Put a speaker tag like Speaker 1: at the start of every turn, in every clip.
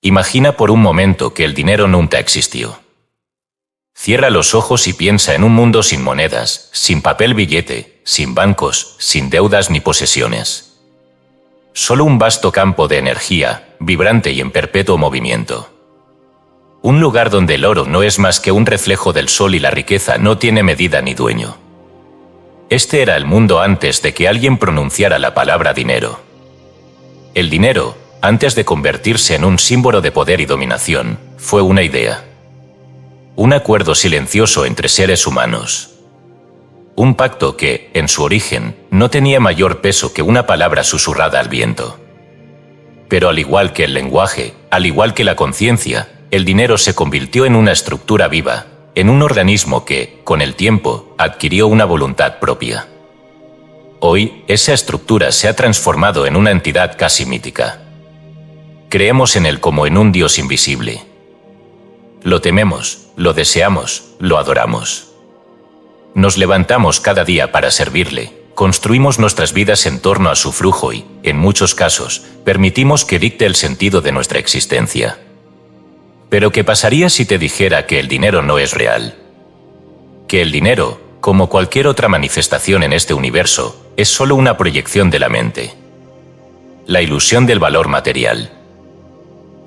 Speaker 1: Imagina por un momento que el dinero nunca existió. Cierra los ojos y piensa en un mundo sin monedas, sin papel billete, sin bancos, sin deudas ni posesiones. Solo un vasto campo de energía, vibrante y en perpetuo movimiento. Un lugar donde el oro no es más que un reflejo del sol y la riqueza no tiene medida ni dueño. Este era el mundo antes de que alguien pronunciara la palabra dinero. El dinero, antes de convertirse en un símbolo de poder y dominación, fue una idea. Un acuerdo silencioso entre seres humanos. Un pacto que, en su origen, no tenía mayor peso que una palabra susurrada al viento. Pero al igual que el lenguaje, al igual que la conciencia, el dinero se convirtió en una estructura viva, en un organismo que, con el tiempo, adquirió una voluntad propia. Hoy, esa estructura se ha transformado en una entidad casi mítica. Creemos en él como en un Dios invisible. Lo tememos, lo deseamos, lo adoramos. Nos levantamos cada día para servirle, construimos nuestras vidas en torno a su flujo y, en muchos casos, permitimos que dicte el sentido de nuestra existencia. Pero ¿qué pasaría si te dijera que el dinero no es real? Que el dinero, como cualquier otra manifestación en este universo, es solo una proyección de la mente. La ilusión del valor material.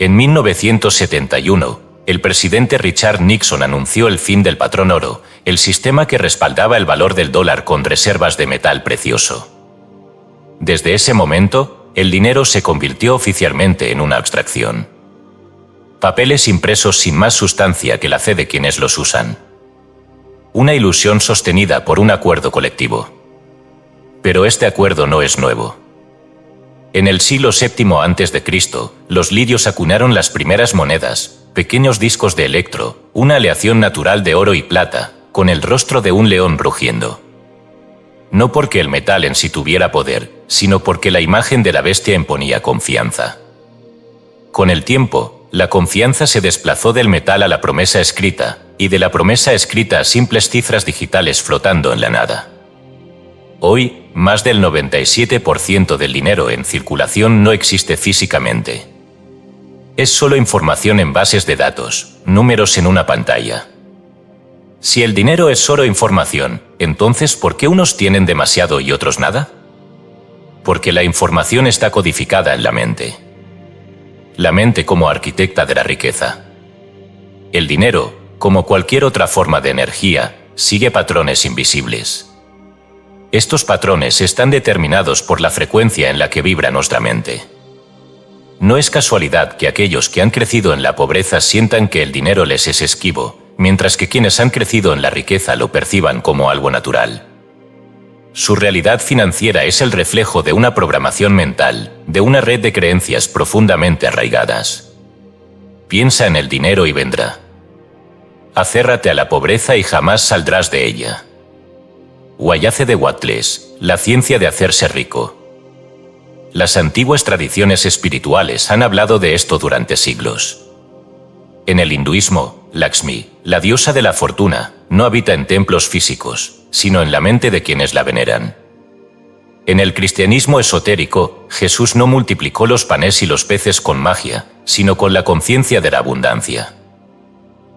Speaker 1: En 1971, el presidente Richard Nixon anunció el fin del patrón oro, el sistema que respaldaba el valor del dólar con reservas de metal precioso. Desde ese momento, el dinero se convirtió oficialmente en una abstracción. Papeles impresos sin más sustancia que la fe de quienes los usan. Una ilusión sostenida por un acuerdo colectivo. Pero este acuerdo no es nuevo. En el siglo VII a.C., los lidios acuñaron las primeras monedas, pequeños discos de electro, una aleación natural de oro y plata, con el rostro de un león rugiendo. No porque el metal en sí tuviera poder, sino porque la imagen de la bestia imponía confianza. Con el tiempo, la confianza se desplazó del metal a la promesa escrita, y de la promesa escrita a simples cifras digitales flotando en la nada. Hoy, más del 97% del dinero en circulación no existe físicamente. Es solo información en bases de datos, números en una pantalla. Si el dinero es solo información, entonces ¿por qué unos tienen demasiado y otros nada? Porque la información está codificada en la mente. La mente como arquitecta de la riqueza. El dinero, como cualquier otra forma de energía, sigue patrones invisibles. Estos patrones están determinados por la frecuencia en la que vibra nuestra mente. No es casualidad que aquellos que han crecido en la pobreza sientan que el dinero les es esquivo, mientras que quienes han crecido en la riqueza lo perciban como algo natural. Su realidad financiera es el reflejo de una programación mental, de una red de creencias profundamente arraigadas. Piensa en el dinero y vendrá. Acérrate a la pobreza y jamás saldrás de ella. Wayace de Wattles, la ciencia de hacerse rico. Las antiguas tradiciones espirituales han hablado de esto durante siglos. En el hinduismo, Lakshmi, la diosa de la fortuna, no habita en templos físicos, sino en la mente de quienes la veneran. En el cristianismo esotérico, Jesús no multiplicó los panes y los peces con magia, sino con la conciencia de la abundancia.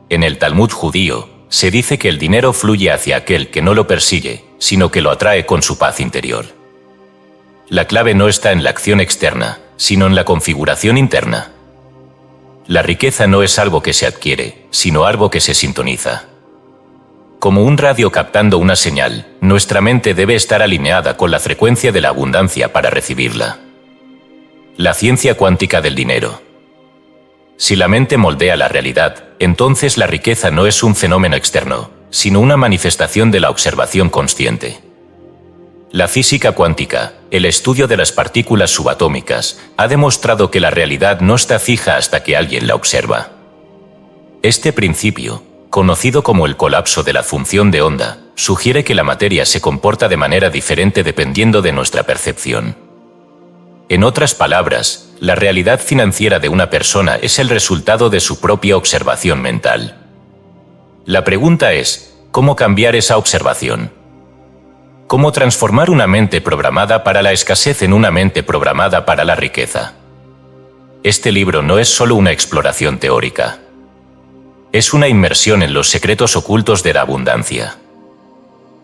Speaker 1: En el Talmud judío, se dice que el dinero fluye hacia aquel que no lo persigue, sino que lo atrae con su paz interior. La clave no está en la acción externa, sino en la configuración interna. La riqueza no es algo que se adquiere, sino algo que se sintoniza. Como un radio captando una señal, nuestra mente debe estar alineada con la frecuencia de la abundancia para recibirla. La ciencia cuántica del dinero. Si la mente moldea la realidad, entonces la riqueza no es un fenómeno externo, sino una manifestación de la observación consciente. La física cuántica, el estudio de las partículas subatómicas, ha demostrado que la realidad no está fija hasta que alguien la observa. Este principio, conocido como el colapso de la función de onda, sugiere que la materia se comporta de manera diferente dependiendo de nuestra percepción. En otras palabras, la realidad financiera de una persona es el resultado de su propia observación mental. La pregunta es, ¿cómo cambiar esa observación? ¿Cómo transformar una mente programada para la escasez en una mente programada para la riqueza? este libro no es solo una exploración teórica. Es una inmersión en los secretos ocultos de la abundancia.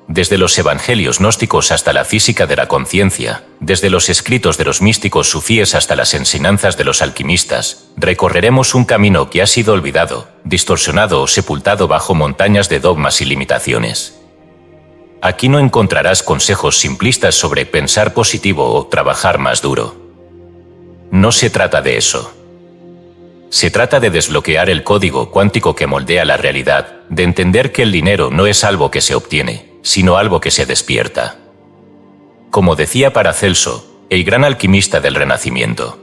Speaker 1: Desde los evangelios gnósticos hasta la física de la conciencia, desde los escritos de los místicos sufíes hasta las enseñanzas de los alquimistas, recorreremos un camino que ha sido olvidado, distorsionado o sepultado bajo montañas de dogmas y limitaciones. Aquí no encontrarás consejos simplistas sobre pensar positivo o trabajar más duro. No se trata de eso. Se trata de desbloquear el código cuántico que moldea la realidad, de entender que el dinero no es algo que se obtiene, sino algo que se despierta. Como decía Paracelso, el gran alquimista del Renacimiento,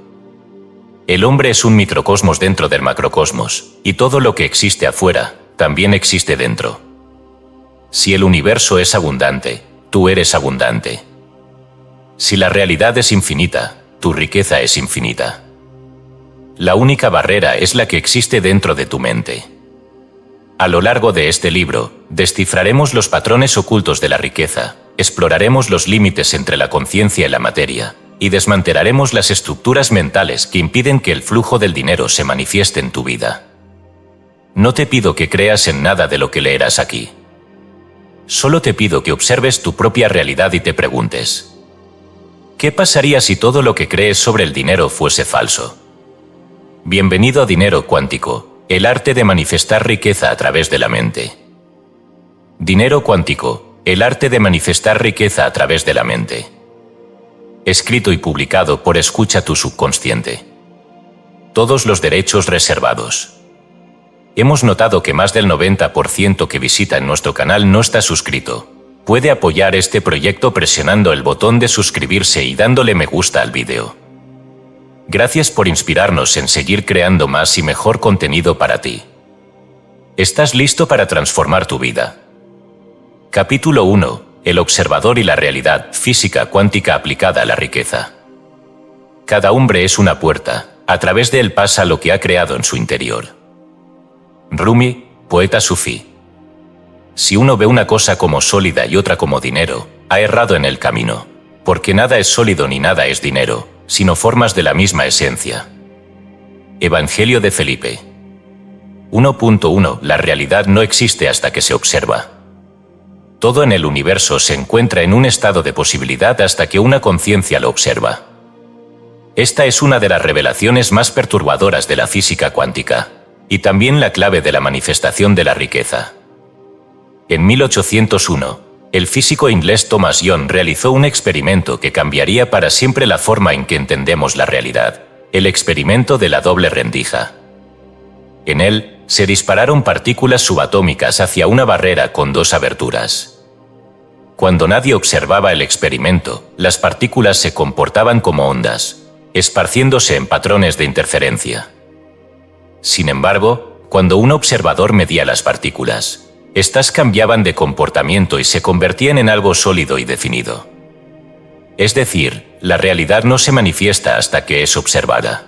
Speaker 1: el hombre es un microcosmos dentro del macrocosmos, y todo lo que existe afuera, también existe dentro. Si el universo es abundante, tú eres abundante. Si la realidad es infinita, tu riqueza es infinita. La única barrera es la que existe dentro de tu mente. A lo largo de este libro, descifraremos los patrones ocultos de la riqueza, exploraremos los límites entre la conciencia y la materia, y desmantelaremos las estructuras mentales que impiden que el flujo del dinero se manifieste en tu vida. No te pido que creas en nada de lo que leerás aquí. Solo te pido que observes tu propia realidad y te preguntes: ¿qué pasaría si todo lo que crees sobre el dinero fuese falso? Bienvenido a Dinero Cuántico, el arte de manifestar riqueza a través de la mente. Dinero Cuántico, el arte de manifestar riqueza a través de la mente. Escrito y publicado por Escucha tu Subconsciente. Todos los derechos reservados. Hemos notado que más del 90% que visita en nuestro canal no está suscrito. Puede apoyar este proyecto presionando el botón de suscribirse y dándole me gusta al vídeo. Gracias por inspirarnos en seguir creando más y mejor contenido para ti. ¿Estás listo para transformar tu vida? Capítulo 1. El observador y la realidad física cuántica aplicada a la riqueza. Cada hombre es una puerta, a través de él pasa lo que ha creado en su interior. Rumi, poeta sufí. Si uno ve una cosa como sólida y otra como dinero, ha errado en el camino, porque nada es sólido ni nada es dinero, sino formas de la misma esencia. Evangelio de Felipe. 1.1. La realidad no existe hasta que se observa. Todo en el universo se encuentra en un estado de posibilidad hasta que una conciencia lo observa. Esta es una de las revelaciones más perturbadoras de la física cuántica, y también la clave de la manifestación de la riqueza. En 1801, el físico inglés Thomas Young realizó un experimento que cambiaría para siempre la forma en que entendemos la realidad, el experimento de la doble rendija. En él, se dispararon partículas subatómicas hacia una barrera con dos aberturas. Cuando nadie observaba el experimento, las partículas se comportaban como ondas, esparciéndose en patrones de interferencia. Sin embargo, cuando un observador medía las partículas, estas cambiaban de comportamiento y se convertían en algo sólido y definido. Es decir, la realidad no se manifiesta hasta que es observada.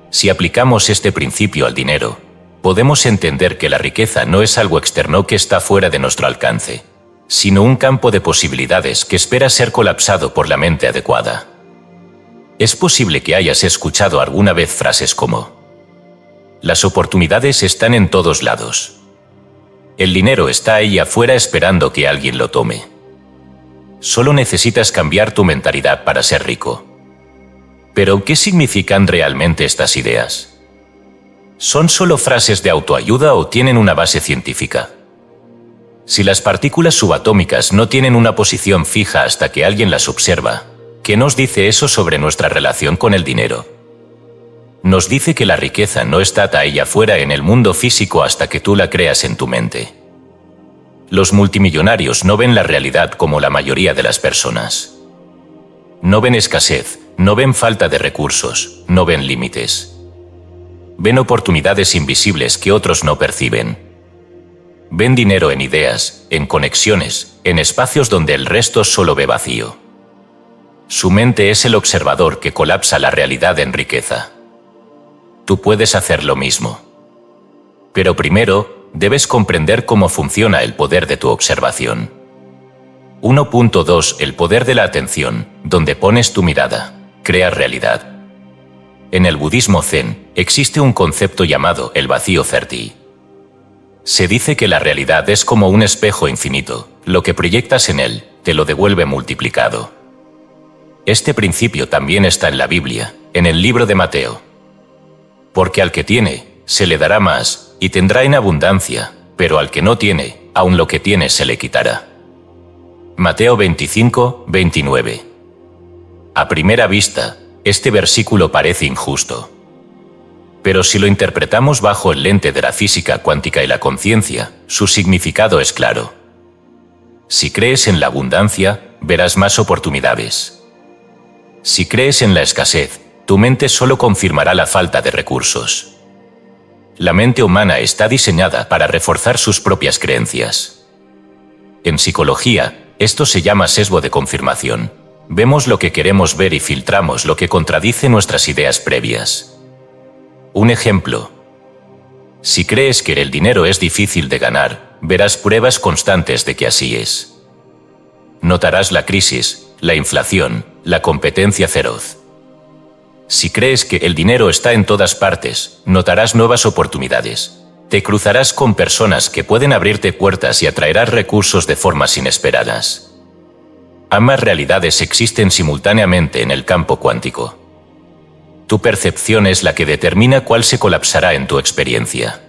Speaker 1: Si aplicamos este principio al dinero, podemos entender que la riqueza no es algo externo que está fuera de nuestro alcance, sino un campo de posibilidades que espera ser colapsado por la mente adecuada. Es posible que hayas escuchado alguna vez frases como: las oportunidades están en todos lados. El dinero está ahí afuera esperando que alguien lo tome. Solo necesitas cambiar tu mentalidad para ser rico. Pero, ¿qué significan realmente estas ideas? ¿Son solo frases de autoayuda o tienen una base científica? Si las partículas subatómicas no tienen una posición fija hasta que alguien las observa, ¿qué nos dice eso sobre nuestra relación con el dinero? Nos dice que la riqueza no está ahí afuera en el mundo físico hasta que tú la creas en tu mente. Los multimillonarios no ven la realidad como la mayoría de las personas. No ven escasez, no ven falta de recursos, no ven límites. Ven oportunidades invisibles que otros no perciben. Ven dinero en ideas, en conexiones, en espacios donde el resto solo ve vacío. Su mente es el observador que colapsa la realidad en riqueza. Tú puedes hacer lo mismo. Pero primero, debes comprender cómo funciona el poder de tu observación. 1.2. El poder de la atención, donde pones tu mirada, crea realidad. en el budismo zen, existe un concepto llamado el vacío certi. Se dice que la realidad es como un espejo infinito, lo que proyectas en él, te lo devuelve multiplicado. Este principio también está en la Biblia, en el libro de Mateo. Porque al que tiene, se le dará más, y tendrá en abundancia, pero al que no tiene, aun lo que tiene se le quitará. Mateo 25, 29. A primera vista, este versículo parece injusto. Pero si lo interpretamos bajo el lente de la física cuántica y la conciencia, su significado es claro. Si crees en la abundancia, verás más oportunidades. Si crees en la escasez, tu mente solo confirmará la falta de recursos. La mente humana está diseñada para reforzar sus propias creencias. En psicología, esto se llama sesgo de confirmación. Vemos lo que queremos ver y filtramos lo que contradice nuestras ideas previas. Un ejemplo. Si crees que el dinero es difícil de ganar, verás pruebas constantes de que así es. Notarás la crisis, la inflación, la competencia feroz. Si crees que el dinero está en todas partes, notarás nuevas oportunidades. Te cruzarás con personas que pueden abrirte puertas y atraerás recursos de formas inesperadas. Ambas realidades existen simultáneamente en el campo cuántico. Tu percepción es la que determina cuál se colapsará en tu experiencia.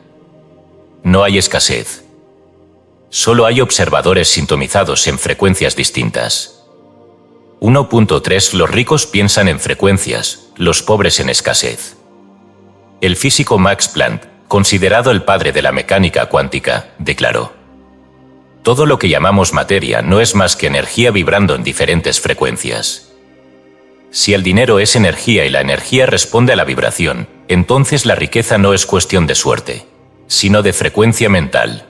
Speaker 1: No hay escasez. Solo hay observadores sintonizados en frecuencias distintas. 1.3 Los ricos piensan en frecuencias, los pobres en escasez. El físico Max Planck, considerado el padre de la mecánica cuántica, declaró: todo lo que llamamos materia no es más que energía vibrando en diferentes frecuencias. Si el dinero es energía y la energía responde a la vibración, entonces la riqueza no es cuestión de suerte, sino de frecuencia mental.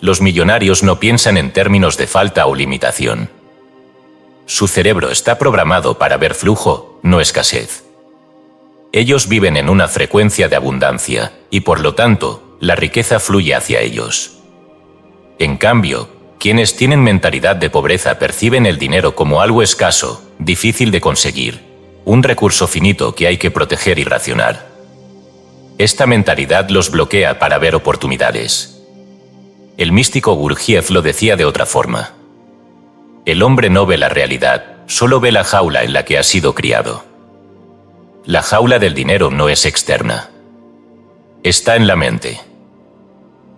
Speaker 1: Los millonarios no piensan en términos de falta o limitación. Su cerebro está programado para ver flujo, no escasez. Ellos viven en una frecuencia de abundancia, y por lo tanto, la riqueza fluye hacia ellos. En cambio, quienes tienen mentalidad de pobreza perciben el dinero como algo escaso, difícil de conseguir, un recurso finito que hay que proteger y racionar. Esta mentalidad los bloquea para ver oportunidades. El místico Gurdjieff lo decía de otra forma. El hombre no ve la realidad, solo ve la jaula en la que ha sido criado. La jaula del dinero no es externa. Está en la mente.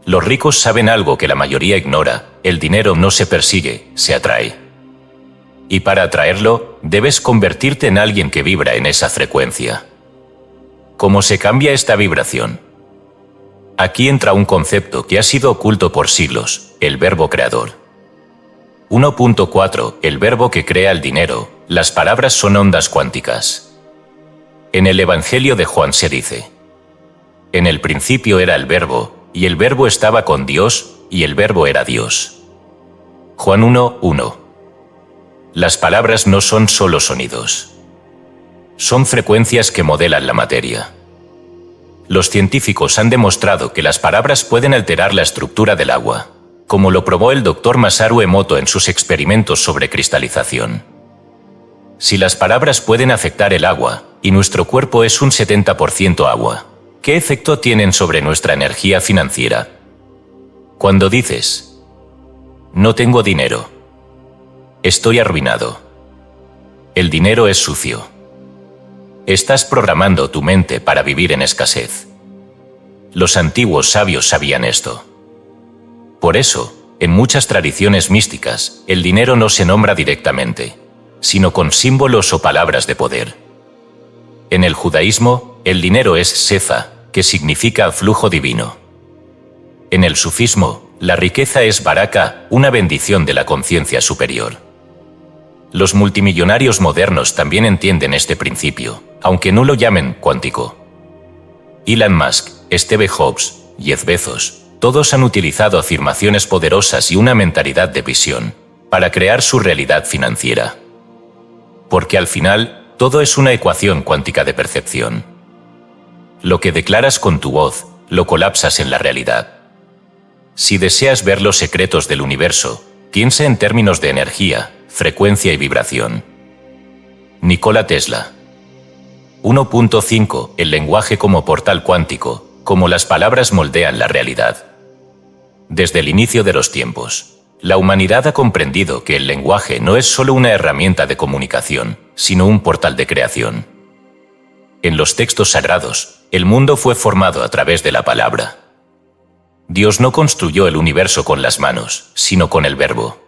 Speaker 1: Los ricos saben algo que la mayoría ignora: el dinero no se persigue, se atrae. Y para atraerlo, debes convertirte en alguien que vibra en esa frecuencia. ¿Cómo se cambia esta vibración? Aquí entra un concepto que ha sido oculto por siglos: el verbo creador. 1.4 El verbo que crea el dinero. Las palabras son ondas cuánticas. En el Evangelio de Juan se dice: en el principio era el verbo, y el verbo estaba con Dios, y el verbo era Dios. Juan 1:1. Las palabras no son solo sonidos. Son frecuencias que modelan la materia. Los científicos han demostrado que las palabras pueden alterar la estructura del agua, como lo probó el Dr. Masaru Emoto en sus experimentos sobre cristalización. Si las palabras pueden afectar el agua, y nuestro cuerpo es un 70% agua, ¿qué efecto tienen sobre nuestra energía financiera? Cuando dices: no tengo dinero, estoy arruinado, el dinero es sucio, estás programando tu mente para vivir en escasez. Los antiguos sabios sabían esto. Por eso, en muchas tradiciones místicas, el dinero no se nombra directamente, sino con símbolos o palabras de poder. En el judaísmo, el dinero es sefa, que significa flujo divino. En el sufismo, la riqueza es baraka, una bendición de la conciencia superior. Los multimillonarios modernos también entienden este principio, aunque no lo llamen cuántico. Elon Musk, Steve Jobs, Jeff Bezos, todos han utilizado afirmaciones poderosas y una mentalidad de visión para crear su realidad financiera. Porque al final, todo es una ecuación cuántica de percepción. Lo que declaras con tu voz, lo colapsas en la realidad. Si deseas ver los secretos del universo, piensa en términos de energía, frecuencia y vibración. Nikola Tesla. 1.5. El lenguaje como portal cuántico, como las palabras moldean la realidad. Desde el inicio de los tiempos, la humanidad ha comprendido que el lenguaje no es solo una herramienta de comunicación, sino un portal de creación. En los textos sagrados, el mundo fue formado a través de la palabra. Dios no construyó el universo con las manos, sino con el verbo.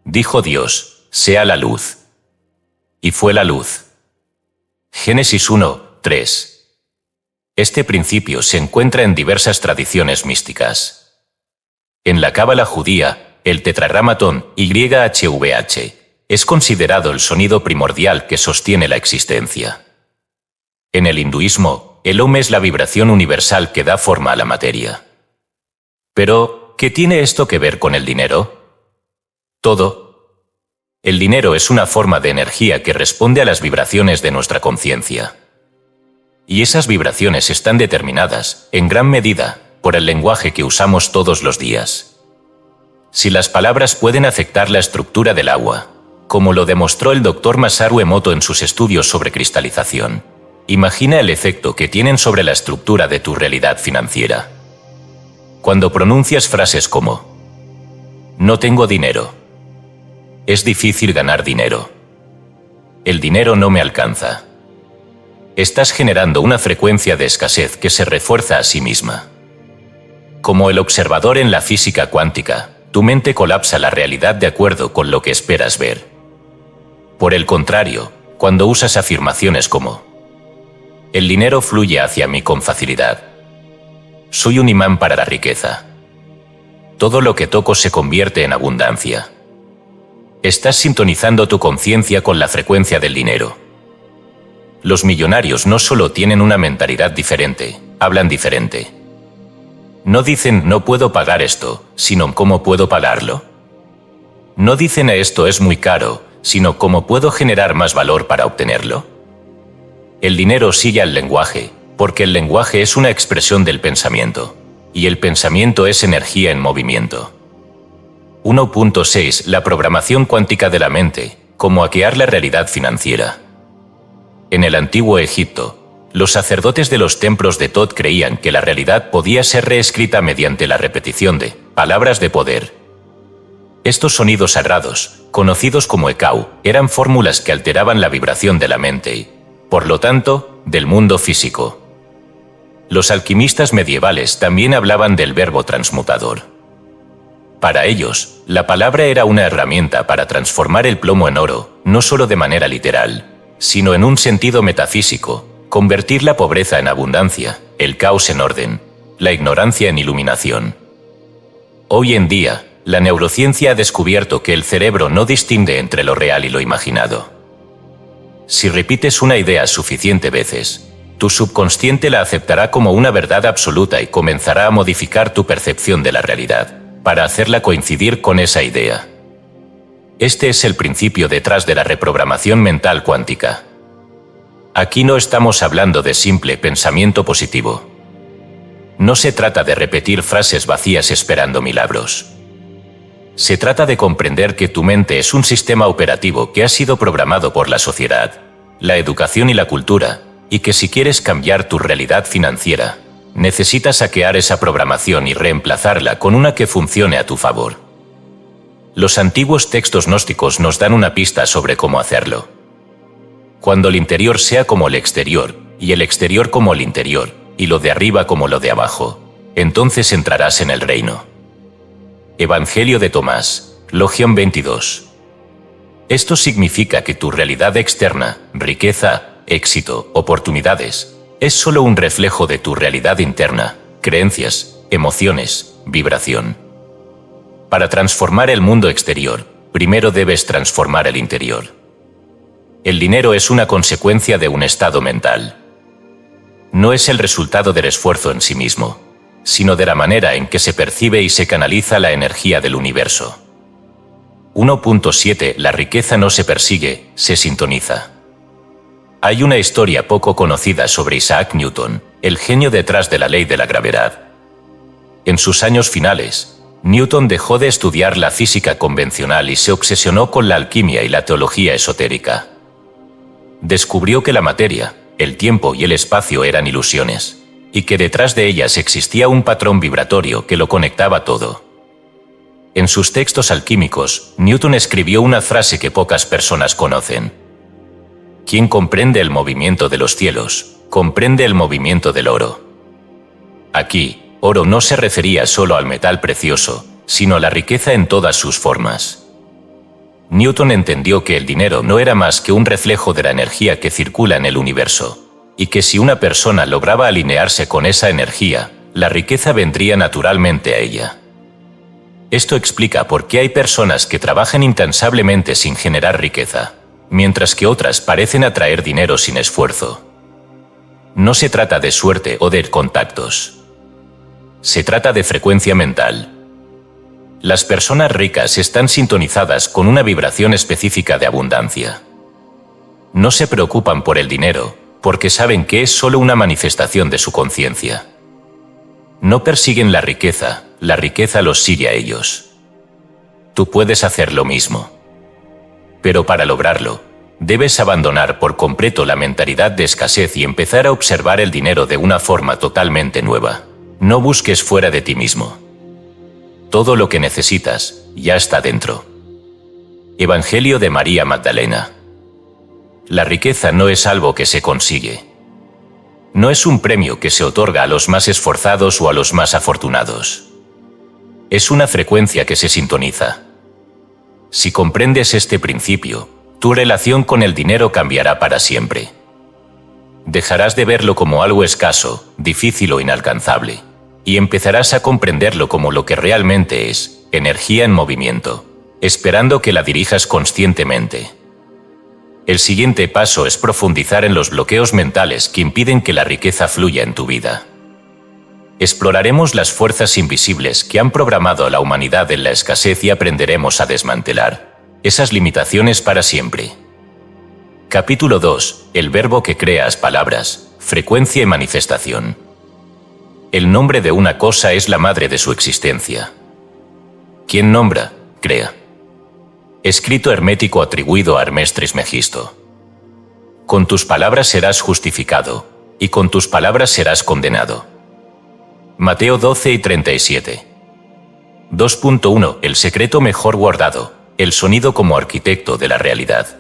Speaker 1: Dijo Dios, sea la luz. Y fue la luz. Génesis 1:3. Este principio se encuentra en diversas tradiciones místicas. En la cábala judía, el tetragrámaton YHVH es considerado el sonido primordial que sostiene la existencia. En el hinduismo, el Om es la vibración universal que da forma a la materia. Pero, ¿qué tiene esto que ver con el dinero? Todo. El dinero es una forma de energía que responde a las vibraciones de nuestra conciencia. Y esas vibraciones están determinadas, en gran medida, por el lenguaje que usamos todos los días. Si las palabras pueden afectar la estructura del agua, como lo demostró el Dr. Masaru Emoto en sus estudios sobre cristalización, imagina el efecto que tienen sobre la estructura de tu realidad financiera. Cuando pronuncias frases como «No tengo dinero», «Es difícil ganar dinero», «El dinero no me alcanza», estás generando una frecuencia de escasez que se refuerza a sí misma. Como el observador en la física cuántica, tu mente colapsa la realidad de acuerdo con lo que esperas ver. Por el contrario, cuando usas afirmaciones como «El dinero fluye hacia mí con facilidad», «Soy un imán para la riqueza», «Todo lo que toco se convierte en abundancia», estás sintonizando tu conciencia con la frecuencia del dinero. Los millonarios no solo tienen una mentalidad diferente, hablan diferente. No dicen «no puedo pagar esto», sino «cómo puedo pagarlo». No dicen «esto es muy caro», sino «cómo puedo generar más valor para obtenerlo». El dinero sigue al lenguaje, porque el lenguaje es una expresión del pensamiento, y el pensamiento es energía en movimiento. 1.6. La programación cuántica de la mente, como hackear la realidad financiera. En el antiguo Egipto, los sacerdotes de los templos de Thoth creían que la realidad podía ser reescrita mediante la repetición de palabras de poder. Estos sonidos sagrados, conocidos como Ekau, eran fórmulas que alteraban la vibración de la mente y, por lo tanto, del mundo físico. Los alquimistas medievales también hablaban del verbo transmutador. Para ellos, la palabra era una herramienta para transformar el plomo en oro, no solo de manera literal, sino en un sentido metafísico, convertir la pobreza en abundancia, el caos en orden, la ignorancia en iluminación. Hoy en día, la neurociencia ha descubierto que el cerebro no distingue entre lo real y lo imaginado. Si repites una idea suficientes veces, tu subconsciente la aceptará como una verdad absoluta y comenzará a modificar tu percepción de la realidad, para hacerla coincidir con esa idea. Este es el principio detrás de la reprogramación mental cuántica. Aquí no estamos hablando de simple pensamiento positivo. No se trata de repetir frases vacías esperando milagros. Se trata de comprender que tu mente es un sistema operativo que ha sido programado por la sociedad, la educación y la cultura, y que si quieres cambiar tu realidad financiera, necesitas hackear esa programación y reemplazarla con una que funcione a tu favor. Los antiguos textos gnósticos nos dan una pista sobre cómo hacerlo. Cuando el interior sea como el exterior, y el exterior como el interior, y lo de arriba como lo de abajo, entonces entrarás en el reino. Evangelio de Tomás, Logión 22. Esto significa que tu realidad externa, riqueza, éxito, oportunidades, es solo un reflejo de tu realidad interna, creencias, emociones, vibración. Para transformar el mundo exterior, primero debes transformar el interior. El dinero es una consecuencia de un estado mental. No es el resultado del esfuerzo en sí mismo, sino de la manera en que se percibe y se canaliza la energía del universo. 1.7. La riqueza no se persigue, se sintoniza. Hay una historia poco conocida sobre Isaac Newton, el genio detrás de la ley de la gravedad. En sus años finales, Newton dejó de estudiar la física convencional y se obsesionó con la alquimia y la teología esotérica. Descubrió que la materia, el tiempo y el espacio eran ilusiones, y que detrás de ellas existía un patrón vibratorio que lo conectaba todo. En sus textos alquímicos, Newton escribió una frase que pocas personas conocen. Quien comprende el movimiento de los cielos, comprende el movimiento del oro. Aquí, oro no se refería solo al metal precioso, sino a la riqueza en todas sus formas. Newton entendió que el dinero no era más que un reflejo de la energía que circula en el universo, y que si una persona lograba alinearse con esa energía, la riqueza vendría naturalmente a ella. Esto explica por qué hay personas que trabajan incansablemente sin generar riqueza, mientras que otras parecen atraer dinero sin esfuerzo. No se trata de suerte o de contactos. Se trata de frecuencia mental. Las personas ricas están sintonizadas con una vibración específica de abundancia. No se preocupan por el dinero, porque saben que es solo una manifestación de su conciencia. No persiguen la riqueza los sigue a ellos. Tú puedes hacer lo mismo. Pero para lograrlo, debes abandonar por completo la mentalidad de escasez y empezar a observar el dinero de una forma totalmente nueva. No busques fuera de ti mismo. Todo lo que necesitas ya está dentro. Evangelio de María Magdalena. La riqueza no es algo que se consigue. No es un premio que se otorga a los más esforzados o a los más afortunados. Es una frecuencia que se sintoniza. Si comprendes este principio, tu relación con el dinero cambiará para siempre. Dejarás de verlo como algo escaso, difícil o inalcanzable, y empezarás a comprenderlo como lo que realmente es, energía en movimiento, esperando que la dirijas conscientemente. El siguiente paso es profundizar en los bloqueos mentales que impiden que la riqueza fluya en tu vida. Exploraremos las fuerzas invisibles que han programado a la humanidad en la escasez y aprenderemos a desmantelar esas limitaciones para siempre. Capítulo 2. El verbo que creas palabras, frecuencia y manifestación. El nombre de una cosa es la madre de su existencia. Quien nombra, crea. Escrito hermético atribuido a Hermes Trismegisto. Con tus palabras serás justificado, y con tus palabras serás condenado. Mateo 12 y 37. 2.1. El secreto mejor guardado, el sonido como arquitecto de la realidad.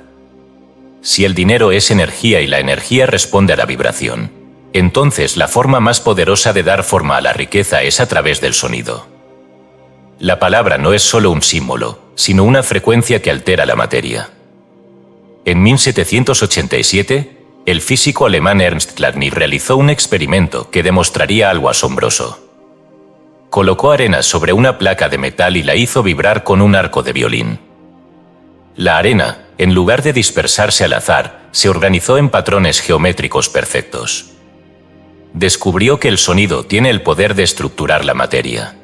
Speaker 1: Si el dinero es energía y la energía responde a la vibración, entonces la forma más poderosa de dar forma a la riqueza es a través del sonido. La palabra no es solo un símbolo, sino una frecuencia que altera la materia. En 1787, el físico alemán Ernst Chladni realizó un experimento que demostraría algo asombroso. Colocó arena sobre una placa de metal y la hizo vibrar con un arco de violín. La arena, en lugar de dispersarse al azar, se organizó en patrones geométricos perfectos. Descubrió que el sonido tiene el poder de estructurar la materia.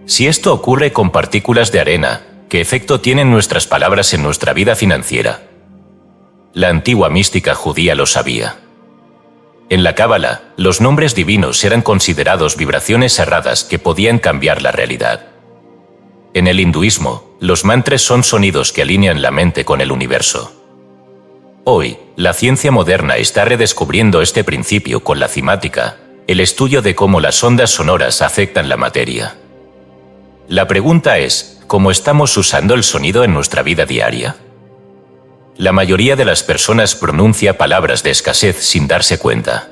Speaker 1: Si esto ocurre con partículas de arena, ¿qué efecto tienen nuestras palabras en nuestra vida financiera? La antigua mística judía lo sabía. En la Cábala, los nombres divinos eran considerados vibraciones cerradas que podían cambiar la realidad. En el hinduismo, los mantras son sonidos que alinean la mente con el universo. Hoy, la ciencia moderna está redescubriendo este principio con la cimática, el estudio de cómo las ondas sonoras afectan la materia. La pregunta es, ¿cómo estamos usando el sonido en nuestra vida diaria? La mayoría de las personas pronuncia palabras de escasez sin darse cuenta.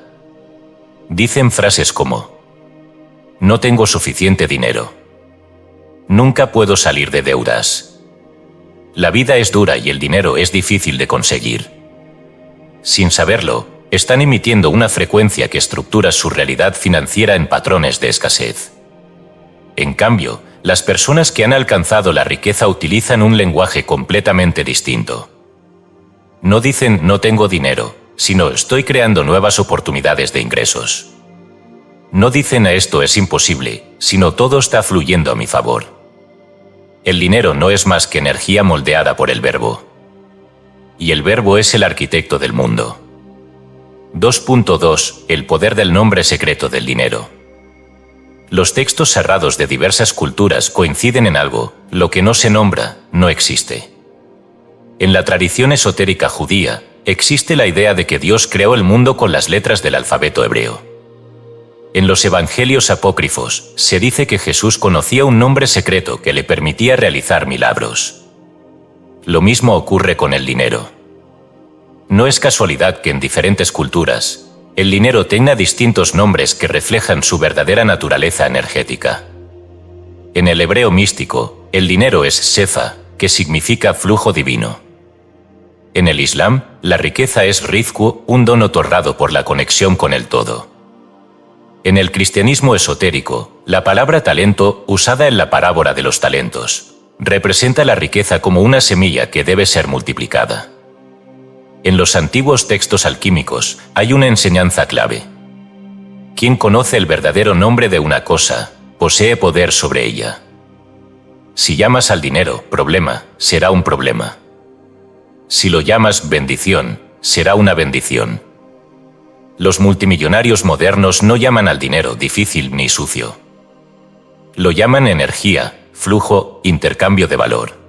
Speaker 1: Dicen frases como: no tengo suficiente dinero. Nunca puedo salir de deudas. La vida es dura y el dinero es difícil de conseguir. Sin saberlo, están emitiendo una frecuencia que estructura su realidad financiera en patrones de escasez. En cambio, las personas que han alcanzado la riqueza utilizan un lenguaje completamente distinto. No dicen no tengo dinero, sino estoy creando nuevas oportunidades de ingresos. No dicen a esto es imposible, sino todo está fluyendo a mi favor. El dinero no es más que energía moldeada por el verbo. Y el verbo es el arquitecto del mundo. 2.2. El poder del nombre secreto del dinero. Los textos cerrados de diversas culturas coinciden en algo: lo que no se nombra, no existe. En la tradición esotérica judía, existe la idea de que Dios creó el mundo con las letras del alfabeto hebreo. En los evangelios apócrifos se dice que Jesús conocía un nombre secreto que le permitía realizar milagros. Lo mismo ocurre con el dinero. No es casualidad que en diferentes culturas, el dinero tenga distintos nombres que reflejan su verdadera naturaleza energética. En el hebreo místico, el dinero es sefa, que significa flujo divino. En el Islam, la riqueza es rizqu, un don otorgado por la conexión con el todo. En el cristianismo esotérico, la palabra talento, usada en la parábola de los talentos, representa la riqueza como una semilla que debe ser multiplicada. En los antiguos textos alquímicos hay una enseñanza clave. Quien conoce el verdadero nombre de una cosa, posee poder sobre ella. Si llamas al dinero problema, será un problema. Si lo llamas bendición, será una bendición. Los multimillonarios modernos no llaman al dinero difícil ni sucio. Lo llaman energía, flujo, intercambio de valor.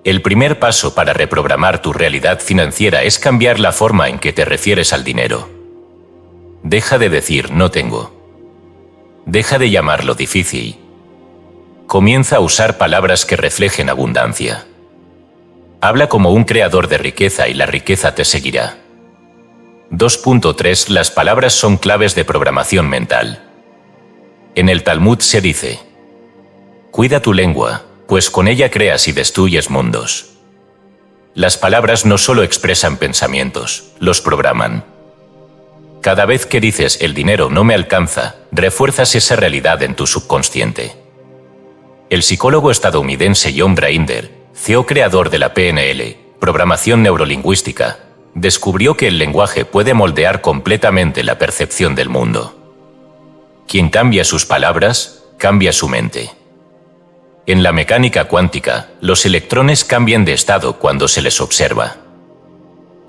Speaker 1: El primer paso para reprogramar tu realidad financiera es cambiar la forma en que te refieres al dinero. Deja de decir no tengo. Deja de llamarlo difícil. Comienza a usar palabras que reflejen abundancia. Habla como un creador de riqueza y la riqueza te seguirá. 2.3 Las palabras son claves de programación mental. En el Talmud se dice: cuida tu lengua, pues con ella creas y destruyes mundos. Las palabras no solo expresan pensamientos, los programan. Cada vez que dices el dinero no me alcanza, refuerzas esa realidad en tu subconsciente. El psicólogo estadounidense John Grinder, CEO creador de la PNL, programación neurolingüística, descubrió que el lenguaje puede moldear completamente la percepción del mundo. Quien cambia sus palabras, cambia su mente. En la mecánica cuántica, los electrones cambian de estado cuando se les observa.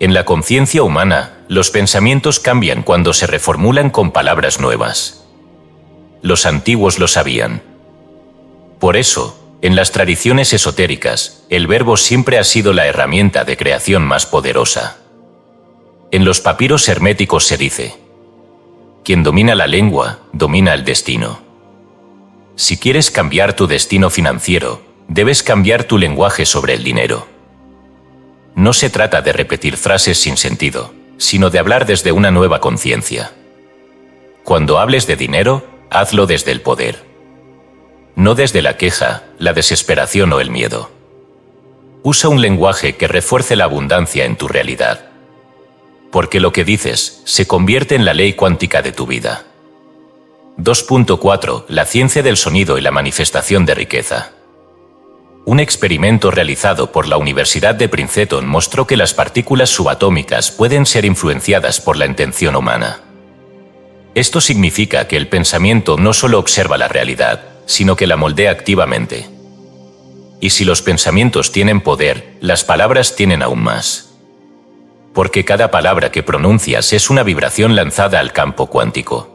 Speaker 1: En la conciencia humana, los pensamientos cambian cuando se reformulan con palabras nuevas. Los antiguos lo sabían. Por eso, en las tradiciones esotéricas, el verbo siempre ha sido la herramienta de creación más poderosa. En los papiros herméticos se dice: quien domina la lengua, domina el destino. Si quieres cambiar tu destino financiero, debes cambiar tu lenguaje sobre el dinero. No se trata de repetir frases sin sentido, sino de hablar desde una nueva conciencia. Cuando hables de dinero, hazlo desde el poder. No desde la queja, la desesperación o el miedo. Usa un lenguaje que refuerce la abundancia en tu realidad. Porque lo que dices se convierte en la ley cuántica de tu vida. 2.4 La ciencia del sonido y la manifestación de riqueza. Un experimento realizado por la Universidad de Princeton mostró que las partículas subatómicas pueden ser influenciadas por la intención humana. Esto significa que el pensamiento no solo observa la realidad, sino que la moldea activamente. Y si los pensamientos tienen poder, las palabras tienen aún más. Porque cada palabra que pronuncias es una vibración lanzada al campo cuántico.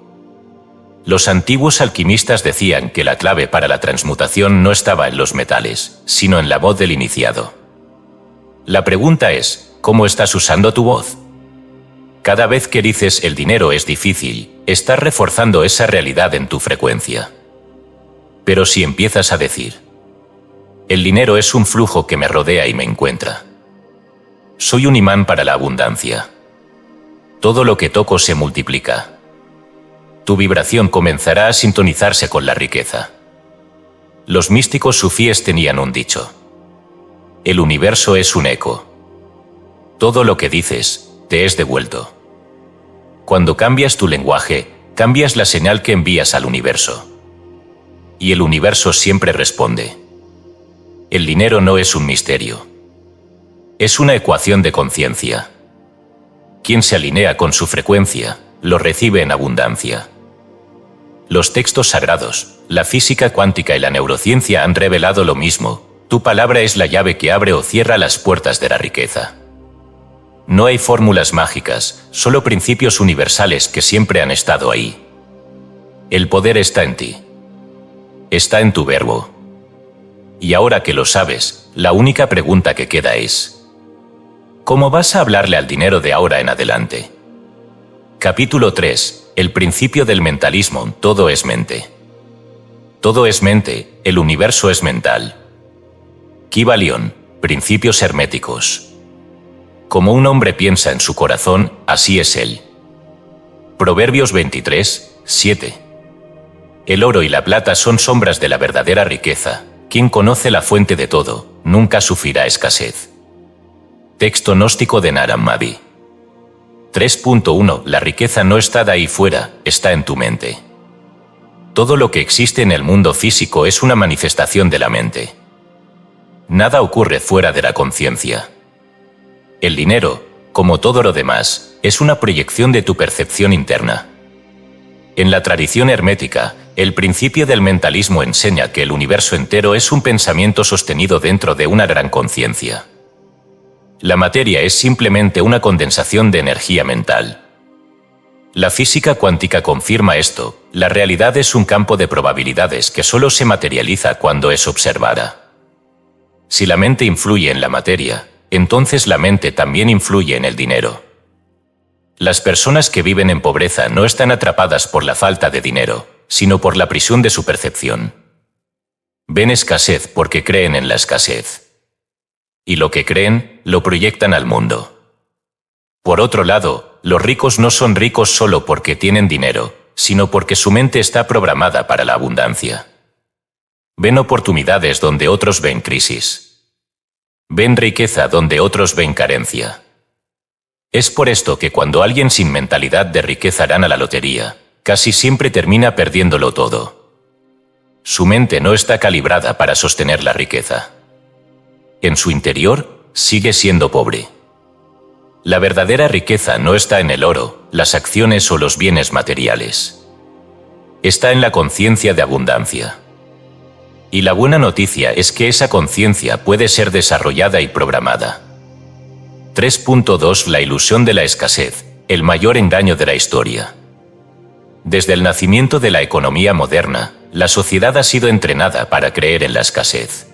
Speaker 1: Los antiguos alquimistas decían que la clave para la transmutación no estaba en los metales, sino en la voz del iniciado. La pregunta es, ¿cómo estás usando tu voz? Cada vez que dices el dinero es difícil, estás reforzando esa realidad en tu frecuencia. Pero si empiezas a decir: el dinero es un flujo que me rodea y me encuentra. Soy un imán para la abundancia. Todo lo que toco se multiplica. Tu vibración comenzará a sintonizarse con la riqueza. Los místicos sufíes tenían un dicho: el universo es un eco. Todo lo que dices, te es devuelto. Cuando cambias tu lenguaje, cambias la señal que envías al universo. Y el universo siempre responde. El dinero no es un misterio. Es una ecuación de conciencia. Quien se alinea con su frecuencia, lo recibe en abundancia. Los textos sagrados, la física cuántica y la neurociencia han revelado lo mismo: tu palabra es la llave que abre o cierra las puertas de la riqueza. No hay fórmulas mágicas, solo principios universales que siempre han estado ahí. El poder está en ti. Está en tu verbo. Y ahora que lo sabes, la única pregunta que queda es: ¿cómo vas a hablarle al dinero de ahora en adelante? Capítulo 3. El principio del mentalismo. Todo es mente. Todo es mente, el universo es mental. Kybalion. Principios herméticos. Como un hombre piensa en su corazón, así es él. Proverbios 23, 7. El oro y la plata son sombras de la verdadera riqueza. Quien conoce la fuente de todo, nunca sufrirá escasez. Texto gnóstico de Naram Mabi. 3.1. La riqueza no está de ahí fuera, está en tu mente. Todo lo que existe en el mundo físico es una manifestación de la mente. Nada ocurre fuera de la conciencia. El dinero, como todo lo demás, es una proyección de tu percepción interna. En la tradición hermética, el principio del mentalismo enseña que el universo entero es un pensamiento sostenido dentro de una gran conciencia. La materia es simplemente una condensación de energía mental. La física cuántica confirma esto: la realidad es un campo de probabilidades que solo se materializa cuando es observada. Si la mente influye en la materia, entonces la mente también influye en el dinero. Las personas que viven en pobreza no están atrapadas por la falta de dinero, sino por la prisión de su percepción. Ven escasez porque creen en la escasez. Y lo que creen, lo proyectan al mundo. Por otro lado, los ricos no son ricos solo porque tienen dinero, sino porque su mente está programada para la abundancia. Ven oportunidades donde otros ven crisis. Ven riqueza donde otros ven carencia. Es por esto que cuando alguien sin mentalidad de riqueza gana la lotería, casi siempre termina perdiéndolo todo. Su mente no está calibrada para sostener la riqueza. En su interior, sigue siendo pobre. La verdadera riqueza no está en el oro, las acciones o los bienes materiales. Está en la conciencia de abundancia. Y la buena noticia es que esa conciencia puede ser desarrollada y programada. 3.2. La ilusión de la escasez, el mayor engaño de la historia. Desde el nacimiento de la economía moderna, la sociedad ha sido entrenada para creer en la escasez.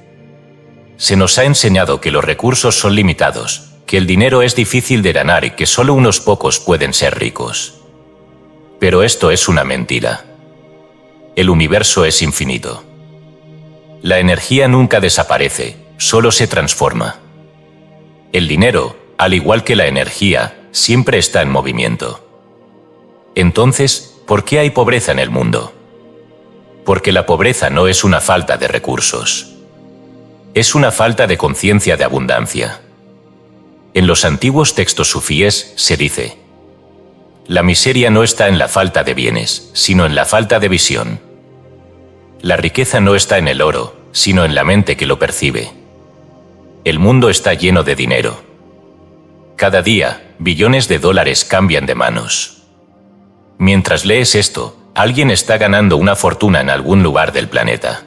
Speaker 1: Se nos ha enseñado que los recursos son limitados, que el dinero es difícil de ganar y que solo unos pocos pueden ser ricos. Pero esto es una mentira. El universo es infinito. La energía nunca desaparece, solo se transforma. El dinero, al igual que la energía, siempre está en movimiento. Entonces, ¿por qué hay pobreza en el mundo? Porque la pobreza no es una falta de recursos. Es una falta de conciencia de abundancia. En los antiguos textos sufíes se dice: la miseria no está en la falta de bienes, sino en la falta de visión. La riqueza no está en el oro, sino en la mente que lo percibe. El mundo está lleno de dinero. Cada día, billones de dólares cambian de manos. Mientras lees esto, alguien está ganando una fortuna en algún lugar del planeta.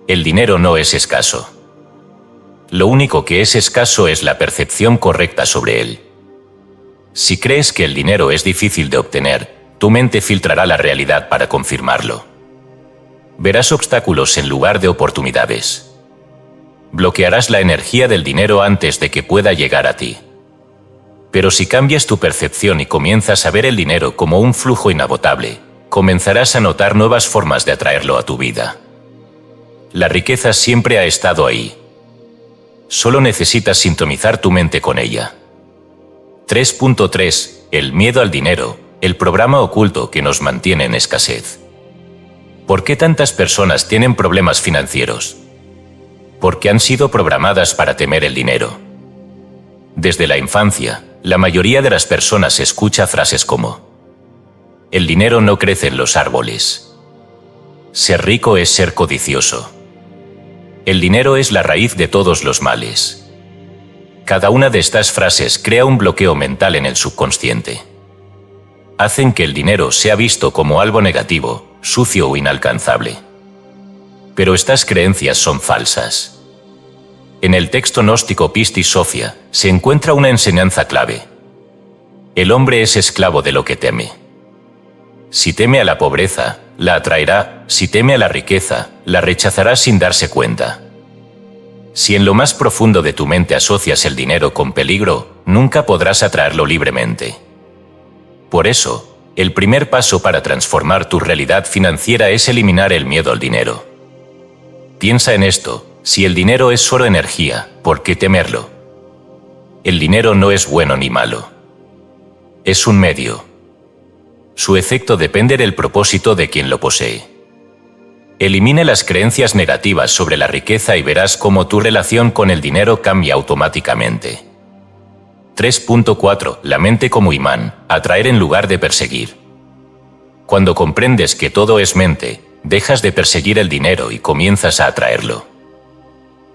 Speaker 1: El dinero no es escaso. Lo único que es escaso es la percepción correcta sobre él. Si crees que el dinero es difícil de obtener, tu mente filtrará la realidad para confirmarlo. Verás obstáculos en lugar de oportunidades. Bloquearás la energía del dinero antes de que pueda llegar a ti. Pero si cambias tu percepción y comienzas a ver el dinero como un flujo inagotable, comenzarás a notar nuevas formas de atraerlo a tu vida. La riqueza siempre ha estado ahí. Solo necesitas sintonizar tu mente con ella. 3.3. El miedo al dinero, el programa oculto que nos mantiene en escasez. ¿Por qué tantas personas tienen problemas financieros? Porque han sido programadas para temer el dinero. Desde la infancia, la mayoría de las personas escucha frases como: el dinero no crece en los árboles. Ser rico es ser codicioso. El dinero es la raíz de todos los males. Cada una de estas frases crea un bloqueo mental en el subconsciente. Hacen que el dinero sea visto como algo negativo, sucio o inalcanzable. Pero estas creencias son falsas. En el texto gnóstico Pistis Sophia se encuentra una enseñanza clave. El hombre es esclavo de lo que teme. Si teme a la pobreza, la atraerá; si teme a la riqueza, la rechazará sin darse cuenta. Si en lo más profundo de tu mente asocias el dinero con peligro, nunca podrás atraerlo libremente. Por eso, el primer paso para transformar tu realidad financiera es eliminar el miedo al dinero. Piensa en esto: si el dinero es solo energía, ¿por qué temerlo? El dinero no es bueno ni malo. Es un medio. Su efecto depende del propósito de quien lo posee. Elimine las creencias negativas sobre la riqueza y verás cómo tu relación con el dinero cambia automáticamente. 3.4. La mente como imán: atraer en lugar de perseguir. Cuando comprendes que todo es mente, dejas de perseguir el dinero y comienzas a atraerlo.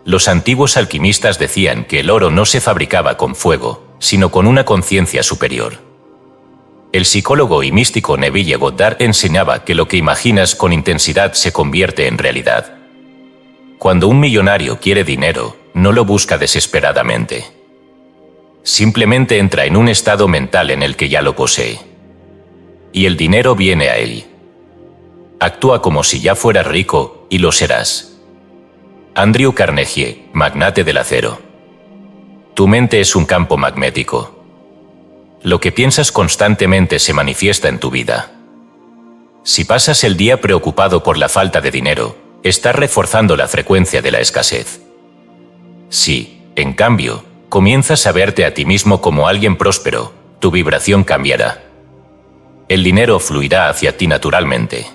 Speaker 1: Los antiguos alquimistas decían que el oro no se fabricaba con fuego, sino con una conciencia superior. El psicólogo y místico Neville Goddard enseñaba que lo que imaginas con intensidad se convierte en realidad. Cuando un millonario quiere dinero, no lo busca desesperadamente. Simplemente entra en un estado mental en el que ya lo posee. Y el dinero viene a él. Actúa como si ya fueras rico, y lo serás. Andrew Carnegie, magnate del acero. Tu mente es un campo magnético. Lo que piensas constantemente se manifiesta en tu vida. Si pasas el día preocupado por la falta de dinero, estás reforzando la frecuencia de la escasez. Si, en cambio, comienzas a verte a ti mismo como alguien próspero, tu vibración cambiará. El dinero fluirá hacia ti naturalmente.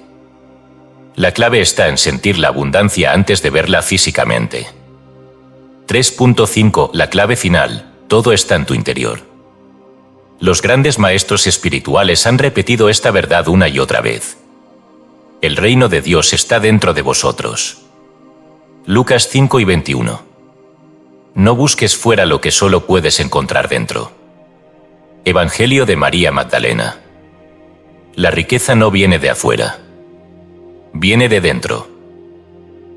Speaker 1: La clave está en sentir la abundancia antes de verla físicamente. 3.5. La clave final: todo está en tu interior. Los grandes maestros espirituales han repetido esta verdad una y otra vez. El reino de Dios está dentro de vosotros. Lucas 5:21. No busques fuera lo que solo puedes encontrar dentro. Evangelio de María Magdalena. La riqueza no viene de afuera. Viene de dentro.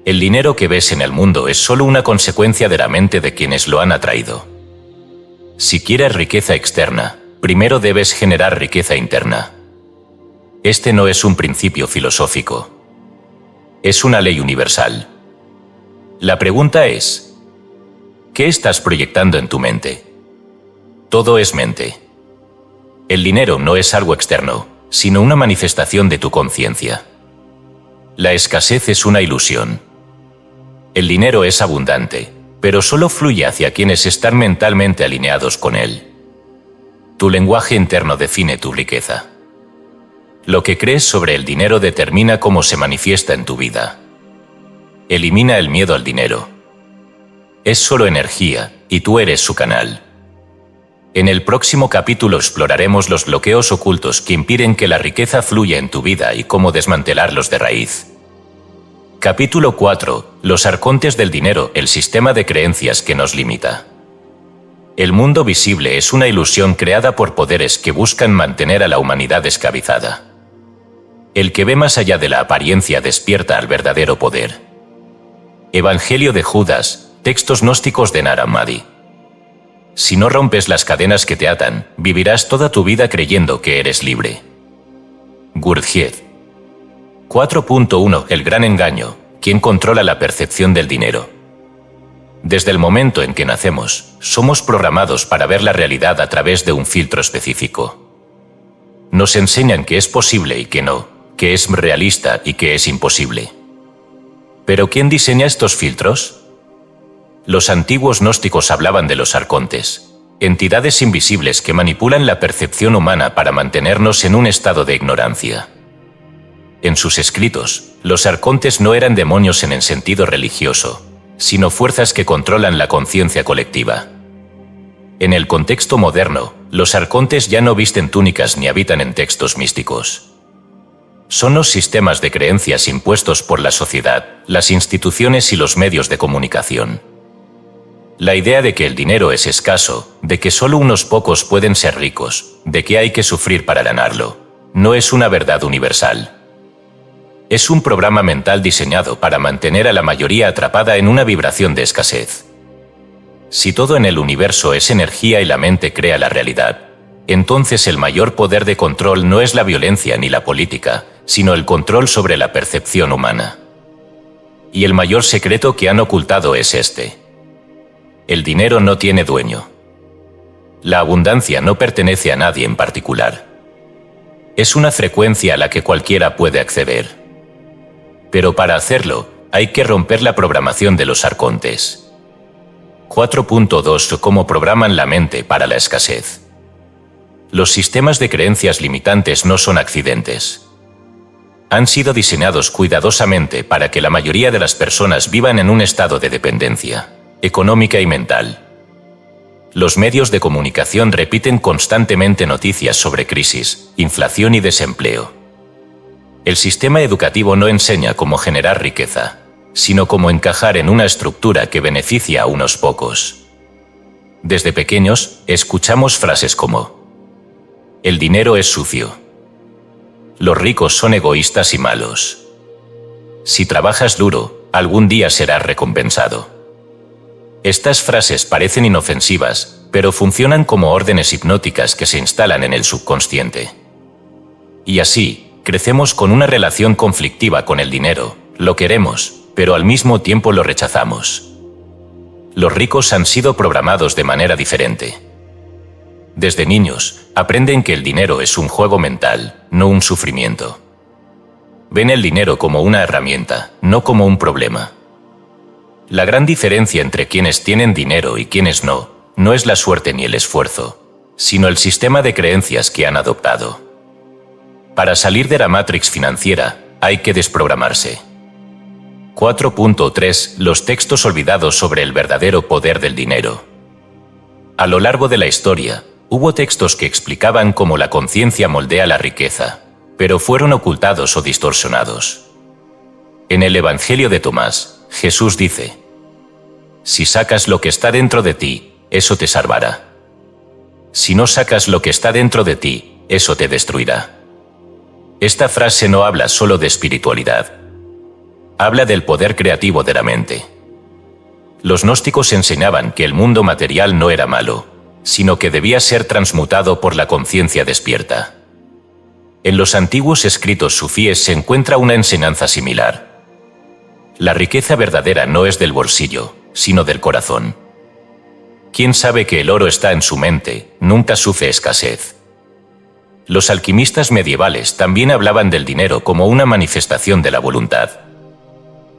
Speaker 1: El dinero que ves en el mundo es solo una consecuencia de la mente de quienes lo han atraído. Si quieres riqueza externa, primero debes generar riqueza interna. Este no es un principio filosófico. Es una ley universal. La pregunta es: ¿qué estás proyectando en tu mente? Todo es mente. El dinero no es algo externo, sino una manifestación de tu conciencia. La escasez es una ilusión. El dinero es abundante, pero solo fluye hacia quienes están mentalmente alineados con él. Tu lenguaje interno define tu riqueza. Lo que crees sobre el dinero determina cómo se manifiesta en tu vida. Elimina el miedo al dinero. Es solo energía, y tú eres su canal. En el próximo capítulo exploraremos los bloqueos ocultos que impiden que la riqueza fluya en tu vida y cómo desmantelarlos de raíz. Capítulo 4. Los arcontes del dinero: el sistema de creencias que nos limita. El mundo visible es una ilusión creada por poderes que buscan mantener a la humanidad esclavizada. El que ve más allá de la apariencia despierta al verdadero poder. Evangelio de Judas, textos gnósticos de Nara Mahdi. Si no rompes las cadenas que te atan, vivirás toda tu vida creyendo que eres libre. Gurdjieff. 4.1. El gran engaño: ¿quién controla la percepción del dinero? Desde el momento en que nacemos, somos programados para ver la realidad a través de un filtro específico. Nos enseñan que es posible y que no, que es realista y que es imposible. ¿Pero quién diseña estos filtros? Los antiguos gnósticos hablaban de los arcontes, entidades invisibles que manipulan la percepción humana para mantenernos en un estado de ignorancia. En sus escritos, los arcontes no eran demonios en el sentido religioso, sino fuerzas que controlan la conciencia colectiva. En el contexto moderno, los arcontes ya no visten túnicas ni habitan en textos místicos. Son los sistemas de creencias impuestos por la sociedad, las instituciones y los medios de comunicación. La idea de que el dinero es escaso, de que solo unos pocos pueden ser ricos, de que hay que sufrir para ganarlo, no es una verdad universal. Es un programa mental diseñado para mantener a la mayoría atrapada en una vibración de escasez. Si todo en el universo es energía y la mente crea la realidad, entonces el mayor poder de control no es la violencia ni la política, sino el control sobre la percepción humana. Y el mayor secreto que han ocultado es este: El dinero no tiene dueño. La abundancia no pertenece a nadie en particular. Es una frecuencia a la que cualquiera puede acceder. Pero para hacerlo, hay que romper la programación de los arcontes. 4.2 ¿Cómo programan la mente para la escasez? Los sistemas de creencias limitantes no son accidentes. Han sido diseñados cuidadosamente para que la mayoría de las personas vivan en un estado de dependencia económica y mental. Los medios de comunicación repiten constantemente noticias sobre crisis, inflación y desempleo. El sistema educativo no enseña cómo generar riqueza, sino cómo encajar en una estructura que beneficia a unos pocos. Desde pequeños, escuchamos frases como: el dinero es sucio. Los ricos son egoístas y malos. Si trabajas duro, algún día serás recompensado. Estas frases parecen inofensivas, pero funcionan como órdenes hipnóticas que se instalan en el subconsciente. Y así, crecemos con una relación conflictiva con el dinero. Lo queremos, pero al mismo tiempo lo rechazamos. Los ricos han sido programados de manera diferente. Desde niños, aprenden que el dinero es un juego mental, no un sufrimiento. Ven el dinero como una herramienta, no como un problema. La gran diferencia entre quienes tienen dinero y quienes no es la suerte ni el esfuerzo, sino el sistema de creencias que han adoptado. Para salir de la Matrix financiera, hay que desprogramarse. 4.3 Los textos olvidados sobre el verdadero poder del dinero. A lo largo de la historia, hubo textos que explicaban cómo la conciencia moldea la riqueza, pero fueron ocultados o distorsionados. En el Evangelio de Tomás, Jesús dice: si sacas lo que está dentro de ti, eso te salvará. Si no sacas lo que está dentro de ti, eso te destruirá. Esta frase no habla solo de espiritualidad. Habla del poder creativo de la mente. Los gnósticos enseñaban que el mundo material no era malo, sino que debía ser transmutado por la conciencia despierta. En los antiguos escritos sufíes se encuentra una enseñanza similar. La riqueza verdadera no es del bolsillo, sino del corazón. Quien sabe que el oro está en su mente, nunca sufre escasez. Los alquimistas medievales también hablaban del dinero como una manifestación de la voluntad.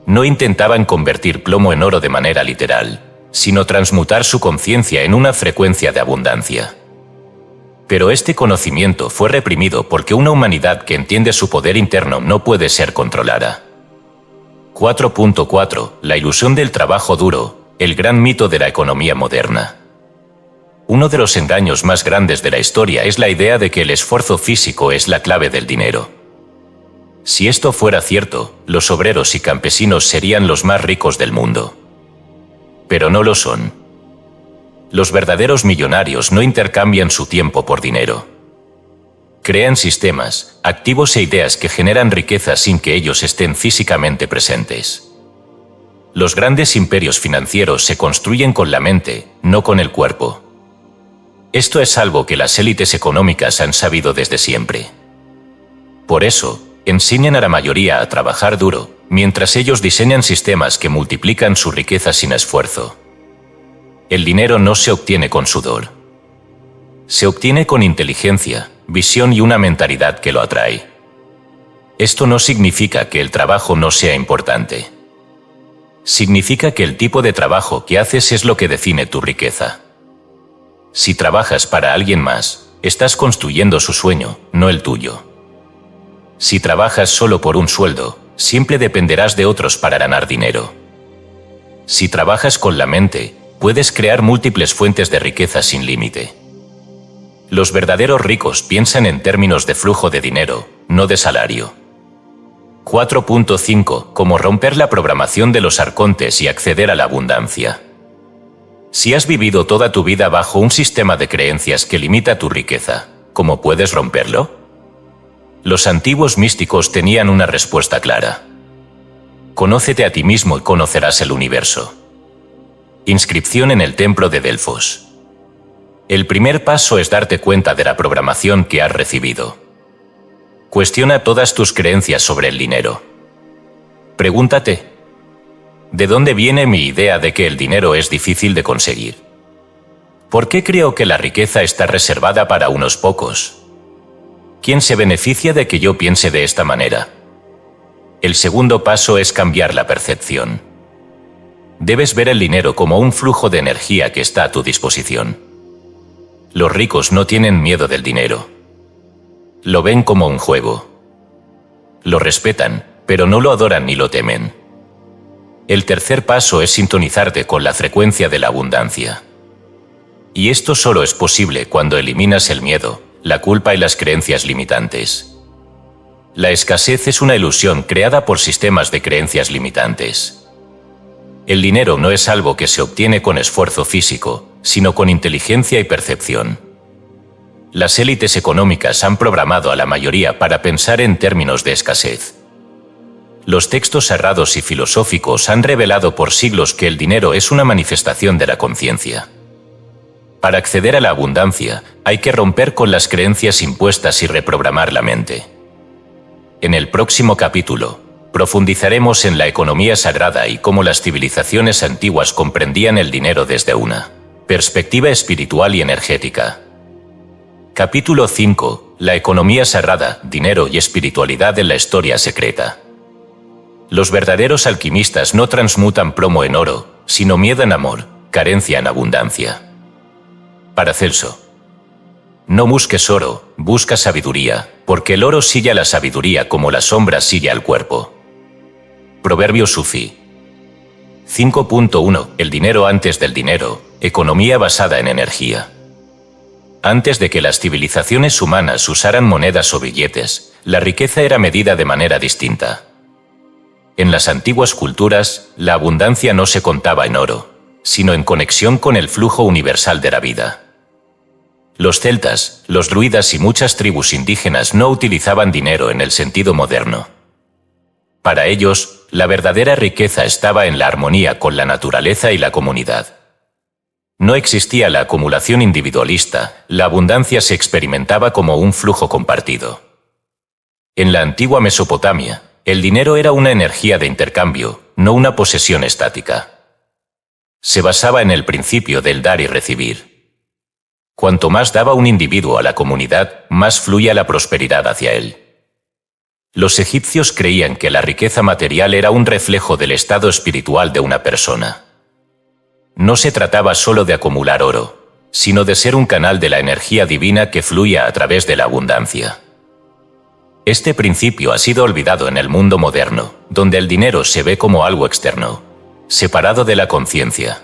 Speaker 1: No intentaban convertir plomo en oro de manera literal, sino transmutar su conciencia en una frecuencia de abundancia. Pero este conocimiento fue reprimido porque una humanidad que entiende su poder interno no puede ser controlada. 4.4 La ilusión del trabajo duro, el gran mito de la economía moderna. Uno de los engaños más grandes de la historia es la idea de que el esfuerzo físico es la clave del dinero. Si esto fuera cierto, los obreros y campesinos serían los más ricos del mundo. Pero no lo son. Los verdaderos millonarios no intercambian su tiempo por dinero. Crean sistemas, activos e ideas que generan riqueza sin que ellos estén físicamente presentes. Los grandes imperios financieros se construyen con la mente, no con el cuerpo. Esto es algo que las élites económicas han sabido desde siempre. Por eso, enseñan a la mayoría a trabajar duro, mientras ellos diseñan sistemas que multiplican su riqueza sin esfuerzo. El dinero no se obtiene con sudor. Se obtiene con inteligencia, visión y una mentalidad que lo atrae. Esto no significa que el trabajo no sea importante. Significa que el tipo de trabajo que haces es lo que define tu riqueza. Si trabajas para alguien más, estás construyendo su sueño, no el tuyo. Si trabajas solo por un sueldo, siempre dependerás de otros para ganar dinero. Si trabajas con la mente, puedes crear múltiples fuentes de riqueza sin límite. Los verdaderos ricos piensan en términos de flujo de dinero, no de salario. 4.5 Cómo romper la programación de los arcontes y acceder a la abundancia. Si has vivido toda tu vida bajo un sistema de creencias que limita tu riqueza, ¿cómo puedes romperlo? Los antiguos místicos tenían una respuesta clara. Conócete a ti mismo y conocerás el universo. Inscripción en el templo de Delfos. El primer paso es darte cuenta de la programación que has recibido. Cuestiona todas tus creencias sobre el dinero. Pregúntate: ¿De dónde viene mi idea de que el dinero es difícil de conseguir? ¿Por qué creo que la riqueza está reservada para unos pocos? ¿Quién se beneficia de que yo piense de esta manera? El segundo paso es cambiar la percepción. Debes ver el dinero como un flujo de energía que está a tu disposición. Los ricos no tienen miedo del dinero. Lo ven como un juego. Lo respetan, pero no lo adoran ni lo temen. El tercer paso es sintonizarte con la frecuencia de la abundancia. Y esto solo es posible cuando eliminas el miedo, la culpa y las creencias limitantes. La escasez es una ilusión creada por sistemas de creencias limitantes. El dinero no es algo que se obtiene con esfuerzo físico, sino con inteligencia y percepción. Las élites económicas han programado a la mayoría para pensar en términos de escasez. Los textos sagrados y filosóficos han revelado por siglos que el dinero es una manifestación de la conciencia. Para acceder a la abundancia, hay que romper con las creencias impuestas y reprogramar la mente. En el próximo capítulo, profundizaremos en la economía sagrada y cómo las civilizaciones antiguas comprendían el dinero desde una perspectiva espiritual y energética. Capítulo 5. La economía sagrada, dinero y espiritualidad en la historia secreta. Los verdaderos alquimistas no transmutan plomo en oro, sino miedo en amor, carencia en abundancia. Paracelso. No busques oro, busca sabiduría, porque el oro silla la sabiduría como la sombra silla el cuerpo. Proverbio sufí. 5.1. El dinero antes del dinero, economía basada en energía. Antes de que las civilizaciones humanas usaran monedas o billetes, la riqueza era medida de manera distinta. En las antiguas culturas, la abundancia no se contaba en oro, sino en conexión con el flujo universal de la vida. Los celtas, los druidas y muchas tribus indígenas no utilizaban dinero en el sentido moderno. Para ellos, la verdadera riqueza estaba en la armonía con la naturaleza y la comunidad. No existía la acumulación individualista, la abundancia se experimentaba como un flujo compartido. En la antigua Mesopotamia, el dinero era una energía de intercambio, no una posesión estática. Se basaba en el principio del dar y recibir. Cuanto más daba un individuo a la comunidad, más fluía la prosperidad hacia él. Los egipcios creían que la riqueza material era un reflejo del estado espiritual de una persona. No se trataba solo de acumular oro, sino de ser un canal de la energía divina que fluía a través de la abundancia. Este principio ha sido olvidado en el mundo moderno, donde el dinero se ve como algo externo, separado de la conciencia.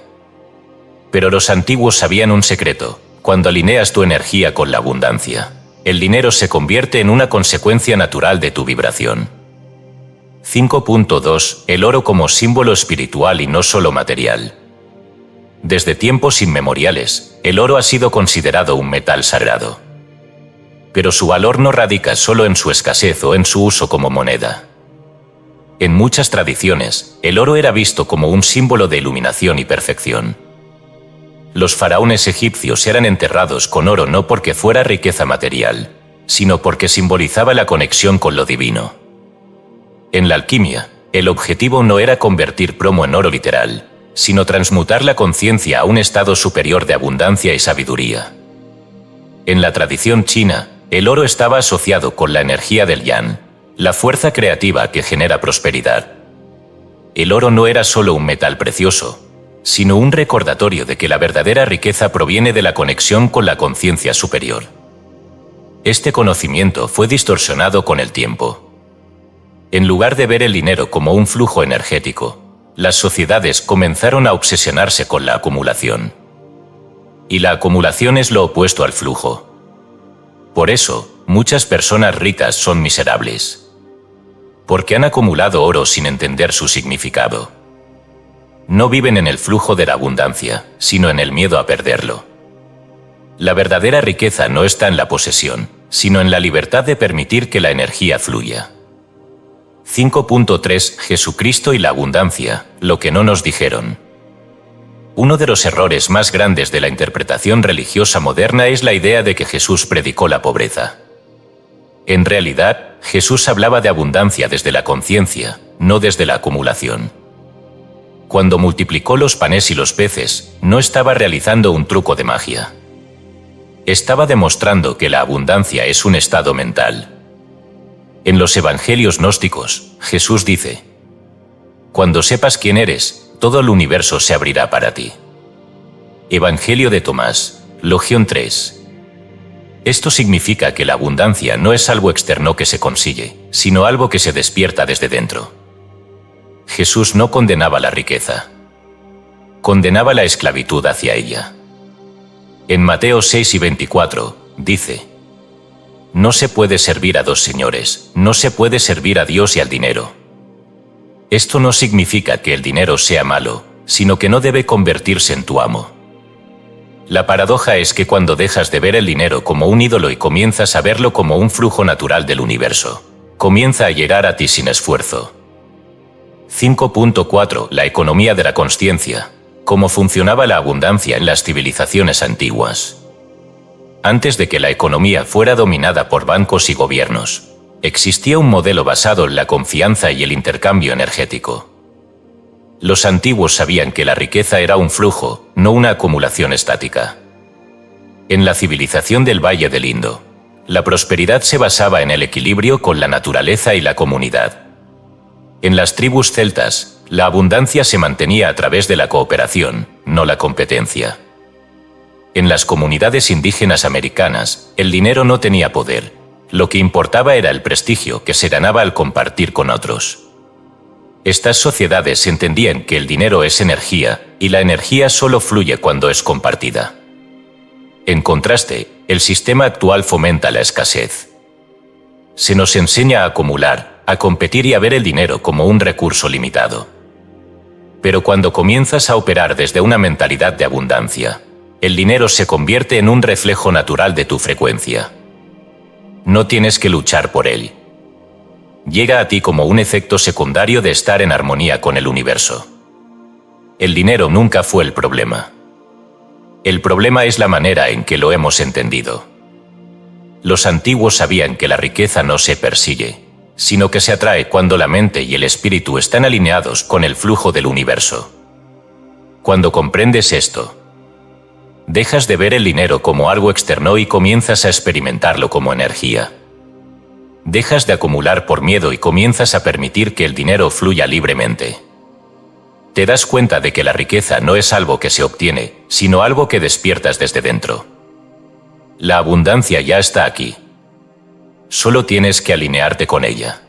Speaker 1: Pero los antiguos sabían un secreto: cuando alineas tu energía con la abundancia, el dinero se convierte en una consecuencia natural de tu vibración. 5.2. El oro como símbolo espiritual y no solo material. Desde tiempos inmemoriales, el oro ha sido considerado un metal sagrado. Pero su valor no radica solo en su escasez o en su uso como moneda. En muchas tradiciones, el oro era visto como un símbolo de iluminación y perfección. Los faraones egipcios eran enterrados con oro no porque fuera riqueza material, sino porque simbolizaba la conexión con lo divino. En la alquimia, el objetivo no era convertir plomo en oro literal, sino transmutar la conciencia a un estado superior de abundancia y sabiduría. En la tradición china, el oro estaba asociado con la energía del yang, la fuerza creativa que genera prosperidad. El oro no era solo un metal precioso, sino un recordatorio de que la verdadera riqueza proviene de la conexión con la conciencia superior. Este conocimiento fue distorsionado con el tiempo. En lugar de ver el dinero como un flujo energético, las sociedades comenzaron a obsesionarse con la acumulación. Y la acumulación es lo opuesto al flujo. Por eso, muchas personas ricas son miserables. Porque han acumulado oro sin entender su significado. No viven en el flujo de la abundancia, sino en el miedo a perderlo. La verdadera riqueza no está en la posesión, sino en la libertad de permitir que la energía fluya. 5.3. Jesucristo y la abundancia, lo que no nos dijeron. Uno de los errores más grandes de la interpretación religiosa moderna es la idea de que Jesús predicó la pobreza. En realidad, Jesús hablaba de abundancia desde la conciencia, no desde la acumulación. cuando multiplicó los panes y los peces, no estaba realizando un truco de magia. Estaba demostrando que la abundancia es un estado mental. En los evangelios gnósticos, Jesús dice: «Cuando sepas quién eres, todo el universo se abrirá para ti». Evangelio de Tomás, Logión 3. Esto significa que la abundancia no es algo externo que se consigue, sino algo que se despierta desde dentro. Jesús no condenaba la riqueza. Condenaba la esclavitud hacia ella. En Mateo 6:24, dice: «No se puede servir a dos señores, no se puede servir a Dios y al dinero». Esto no significa que el dinero sea malo, sino que no debe convertirse en tu amo. La paradoja es que cuando dejas de ver el dinero como un ídolo y comienzas a verlo como un flujo natural del universo, comienza a llegar a ti sin esfuerzo. 5.4. La economía de la consciencia. Cómo funcionaba la abundancia en las civilizaciones antiguas. Antes de que la economía fuera dominada por bancos y gobiernos, existía un modelo basado en la confianza y el intercambio energético. Los antiguos sabían que la riqueza era un flujo, no una acumulación estática. En la civilización del Valle del Indo, la prosperidad se basaba en el equilibrio con la naturaleza y la comunidad. En las tribus celtas, la abundancia se mantenía a través de la cooperación, no la competencia. En las comunidades indígenas americanas, el dinero no tenía poder. Lo que importaba era el prestigio que se ganaba al compartir con otros. Estas sociedades entendían que el dinero es energía, y la energía solo fluye cuando es compartida. En contraste, el sistema actual fomenta la escasez. Se nos enseña a acumular, a competir y a ver el dinero como un recurso limitado. Pero cuando comienzas a operar desde una mentalidad de abundancia, el dinero se convierte en un reflejo natural de tu frecuencia. No tienes que luchar por él. Llega a ti como un efecto secundario de estar en armonía con el universo. El dinero nunca fue el problema. El problema es la manera en que lo hemos entendido. Los antiguos sabían que la riqueza no se persigue, sino que se atrae cuando la mente y el espíritu están alineados con el flujo del universo. Cuando comprendes esto, dejas de ver el dinero como algo externo y comienzas a experimentarlo como energía. Dejas de acumular por miedo y comienzas a permitir que el dinero fluya libremente. Te das cuenta de que la riqueza no es algo que se obtiene, sino algo que despiertas desde dentro. La abundancia ya está aquí. Solo tienes que alinearte con ella.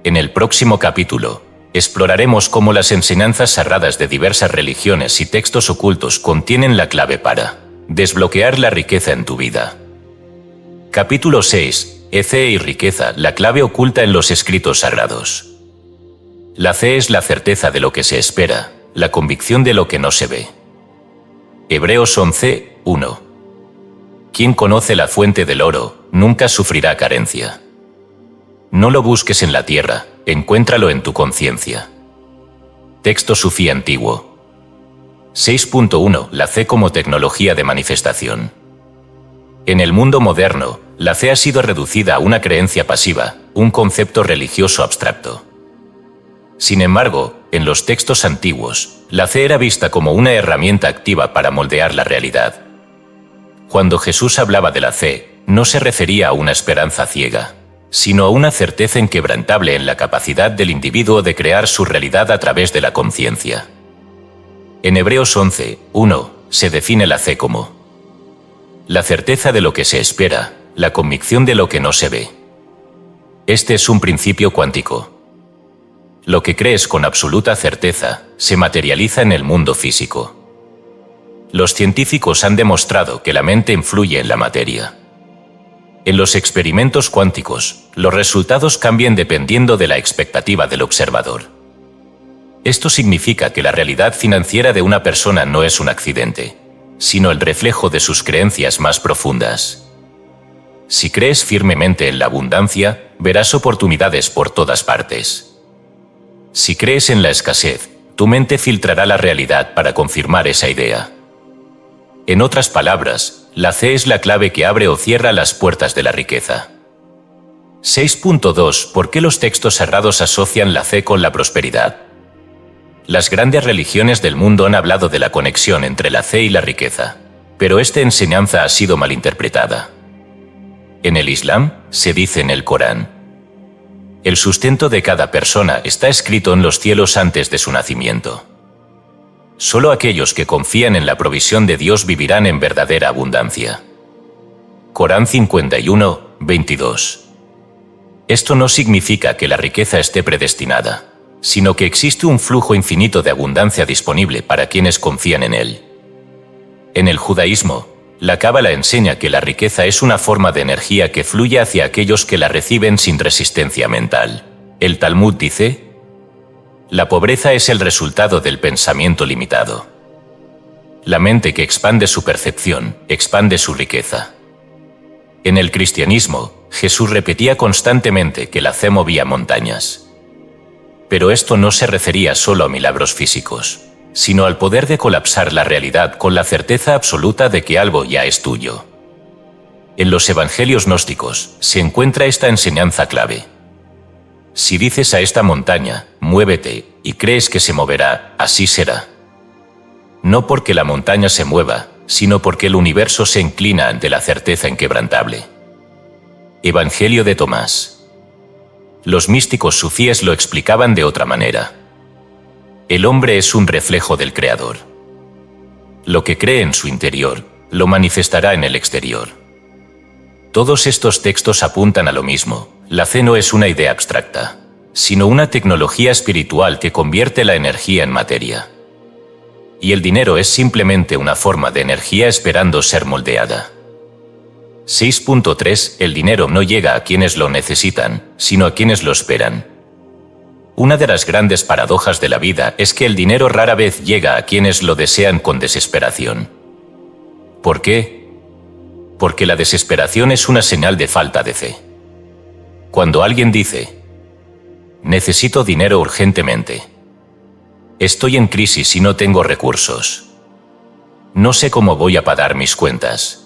Speaker 1: En el próximo capítulo, exploraremos cómo las enseñanzas sagradas de diversas religiones y textos ocultos contienen la clave para desbloquear la riqueza en tu vida. Capítulo 6. Fe y riqueza, la clave oculta en los escritos sagrados. La fe es la certeza de lo que se espera, la convicción de lo que no se ve. Hebreos 11:1. Quien conoce la fuente del oro, nunca sufrirá carencia. No lo busques en la tierra, encuéntralo en tu conciencia. Texto sufí antiguo. 6.1. La fe como tecnología de manifestación. En el mundo moderno, la fe ha sido reducida a una creencia pasiva, un concepto religioso abstracto. Sin embargo, en los textos antiguos, la fe era vista como una herramienta activa para moldear la realidad. Cuando Jesús hablaba de la fe, no se refería a una esperanza ciega, sino a una certeza inquebrantable en la capacidad del individuo de crear su realidad a través de la conciencia. En Hebreos 11:1 se define la fe como la certeza de lo que se espera, la convicción de lo que no se ve. Este es un principio cuántico. Lo que crees con absoluta certeza se materializa en el mundo físico. Los científicos han demostrado que la mente influye en la materia. En los experimentos cuánticos, los resultados cambian dependiendo de la expectativa del observador. Esto significa que la realidad financiera de una persona no es un accidente, sino el reflejo de sus creencias más profundas. Si crees firmemente en la abundancia, verás oportunidades por todas partes. Si crees en la escasez, tu mente filtrará la realidad para confirmar esa idea. En otras palabras, la fe es la clave que abre o cierra las puertas de la riqueza. 6.2. ¿Por qué los textos sagrados asocian la fe con la prosperidad? Las grandes religiones del mundo han hablado de la conexión entre la fe y la riqueza, pero esta enseñanza ha sido malinterpretada. En el Islam, se dice en el Corán: el sustento de cada persona está escrito en los cielos antes de su nacimiento. Solo aquellos que confían en la provisión de Dios vivirán en verdadera abundancia. Corán 51, 22. Esto no significa que la riqueza esté predestinada, sino que existe un flujo infinito de abundancia disponible para quienes confían en él. En el judaísmo, la Cábala enseña que la riqueza es una forma de energía que fluye hacia aquellos que la reciben sin resistencia mental. El Talmud dice: la pobreza es el resultado del pensamiento limitado. La mente que expande su percepción, expande su riqueza. En el cristianismo, Jesús repetía constantemente que la fe movía montañas. Pero esto no se refería solo a milagros físicos, sino al poder de colapsar la realidad con la certeza absoluta de que algo ya es tuyo. En los evangelios gnósticos se encuentra esta enseñanza clave. Si dices a esta montaña, muévete, y crees que se moverá, así será. No porque la montaña se mueva, sino porque el universo se inclina ante la certeza inquebrantable. Evangelio de Tomás. Los místicos sufíes lo explicaban de otra manera. El hombre es un reflejo del Creador. Lo que cree en su interior, lo manifestará en el exterior. Todos estos textos apuntan a lo mismo. La fe no es una idea abstracta, sino una tecnología espiritual que convierte la energía en materia. Y el dinero es simplemente una forma de energía esperando ser moldeada. 6.3 El dinero no llega a quienes lo necesitan, sino a quienes lo esperan. Una de las grandes paradojas de la vida es que el dinero rara vez llega a quienes lo desean con desesperación. ¿Por qué? Porque la desesperación es una señal de falta de fe. Cuando alguien dice: necesito dinero urgentemente, estoy en crisis y no tengo recursos, no sé cómo voy a pagar mis cuentas,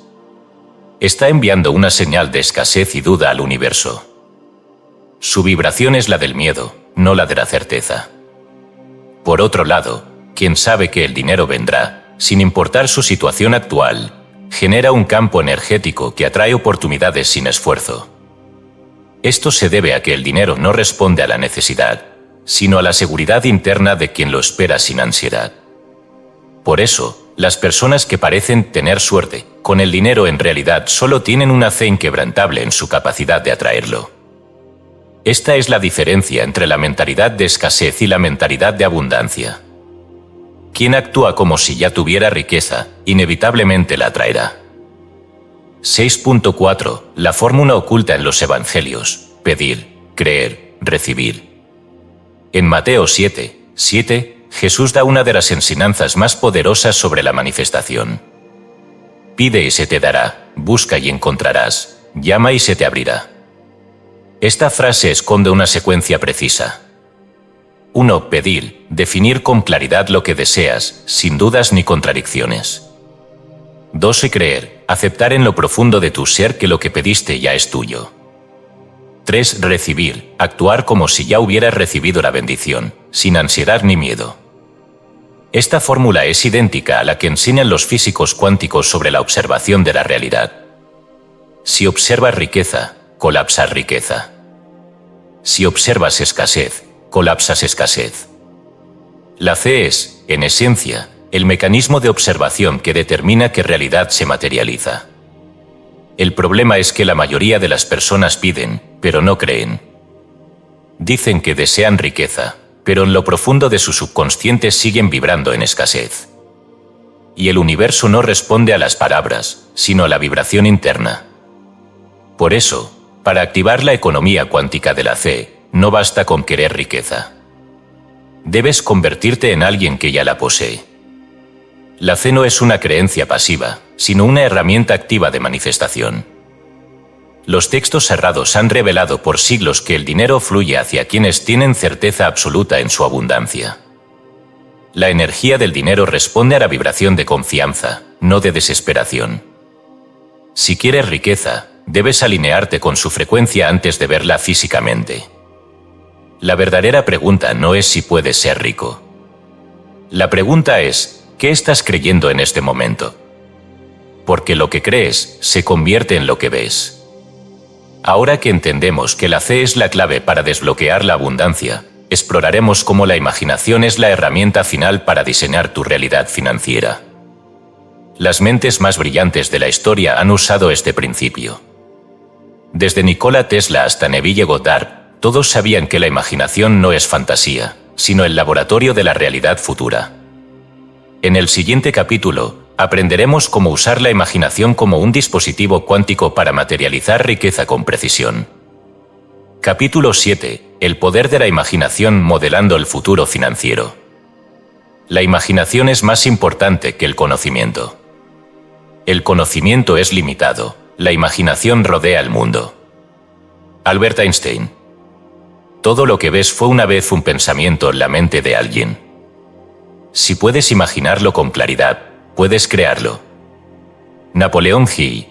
Speaker 1: está enviando una señal de escasez y duda al universo. Su vibración es la del miedo, no la de la certeza. Por otro lado, quien sabe que el dinero vendrá, sin importar su situación actual, genera un campo energético que atrae oportunidades sin esfuerzo. Esto se debe a que el dinero no responde a la necesidad, sino a la seguridad interna de quien lo espera sin ansiedad. Por eso, las personas que parecen tener suerte con el dinero en realidad solo tienen una fe inquebrantable en su capacidad de atraerlo. Esta es la diferencia entre la mentalidad de escasez y la mentalidad de abundancia. Quien actúa como si ya tuviera riqueza, inevitablemente la atraerá. 6.4 La fórmula oculta en los evangelios: pedir, creer, recibir. En Mateo 7:7, Jesús da una de las enseñanzas más poderosas sobre la manifestación. Pide y se te dará, busca y encontrarás, llama y se te abrirá. Esta frase esconde una secuencia precisa. 1. Pedir, definir con claridad lo que deseas, sin dudas ni contradicciones. 2. Creer, aceptar en lo profundo de tu ser que lo que pediste ya es tuyo. 3. Recibir, actuar como si ya hubieras recibido la bendición, sin ansiedad ni miedo. Esta fórmula es idéntica a la que enseñan los físicos cuánticos sobre la observación de la realidad. Si observas riqueza, colapsas riqueza. Si observas escasez, colapsas escasez. La fe es, en esencia, el mecanismo de observación que determina qué realidad se materializa. El problema es que la mayoría de las personas piden, pero no creen. Dicen que desean riqueza, pero en lo profundo de su subconsciente siguen vibrando en escasez. Y el universo no responde a las palabras, sino a la vibración interna. Por eso, para activar la economía cuántica de la fe, no basta con querer riqueza. Debes convertirte en alguien que ya la posee. La fe no es una creencia pasiva, sino una herramienta activa de manifestación. Los textos sagrados han revelado por siglos que el dinero fluye hacia quienes tienen certeza absoluta en su abundancia. La energía del dinero responde a la vibración de confianza, no de desesperación. Si quieres riqueza, debes alinearte con su frecuencia antes de verla físicamente. La verdadera pregunta no es si puedes ser rico. La pregunta es, ¿qué estás creyendo en este momento? Porque lo que crees se convierte en lo que ves. Ahora que entendemos que la fe es la clave para desbloquear la abundancia, exploraremos cómo la imaginación es la herramienta final para diseñar tu realidad financiera. Las mentes más brillantes de la historia han usado este principio. Desde Nikola Tesla hasta Neville Goddard, todos sabían que la imaginación no es fantasía, sino el laboratorio de la realidad futura. En el siguiente capítulo, aprenderemos cómo usar la imaginación como un dispositivo cuántico para materializar riqueza con precisión. Capítulo 7. El poder de la imaginación modelando el futuro financiero. La imaginación es más importante que el conocimiento. El conocimiento es limitado, la imaginación rodea el mundo. Albert Einstein. Todo lo que ves fue una vez un pensamiento en la mente de alguien. Si puedes imaginarlo con claridad, puedes crearlo. Napoleón Hill.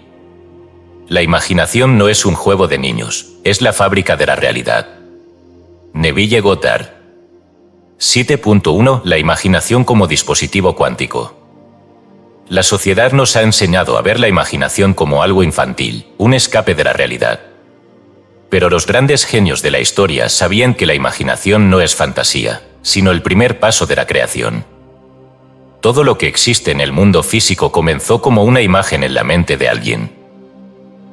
Speaker 1: La imaginación no es un juego de niños, es la fábrica de la realidad. Neville Goddard. 7.1 La imaginación como dispositivo cuántico. La sociedad nos ha enseñado a ver la imaginación como algo infantil, un escape de la realidad. Pero los grandes genios de la historia sabían que la imaginación no es fantasía, sino el primer paso de la creación. Todo lo que existe en el mundo físico comenzó como una imagen en la mente de alguien.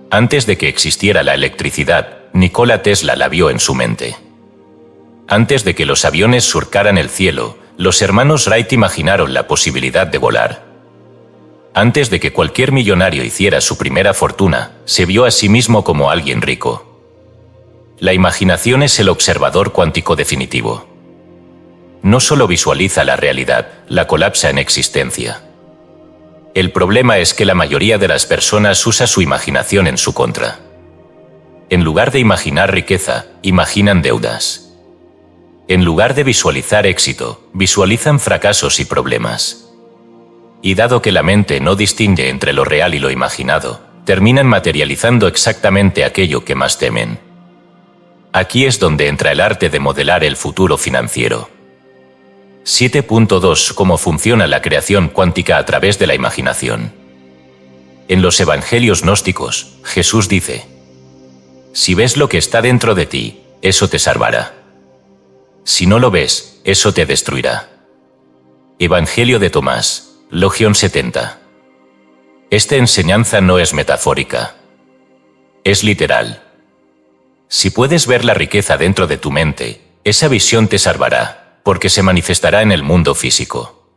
Speaker 1: Antes de que existiera la electricidad, Nikola Tesla la vio en su mente. Antes de que los aviones surcaran el cielo, los hermanos Wright imaginaron la posibilidad de volar. Antes de que cualquier millonario hiciera su primera fortuna, se vio a sí mismo como alguien rico. La imaginación es el observador cuántico definitivo. No solo visualiza la realidad, la colapsa en existencia. El problema es que la mayoría de las personas usa su imaginación en su contra. En lugar de imaginar riqueza, imaginan deudas. En lugar de visualizar éxito, visualizan fracasos y problemas. Y dado que la mente no distingue entre lo real y lo imaginado, terminan materializando exactamente aquello que más temen. Aquí es donde entra el arte de modelar el futuro financiero. 7.2 Cómo funciona la creación cuántica a través de la imaginación. En los evangelios gnósticos, Jesús dice: si ves lo que está dentro de ti, eso te salvará. Si no lo ves, eso te destruirá. Evangelio de Tomás, Logión 70. Esta enseñanza no es metafórica. Es literal. Si puedes ver la riqueza dentro de tu mente, esa visión te salvará, porque se manifestará en el mundo físico.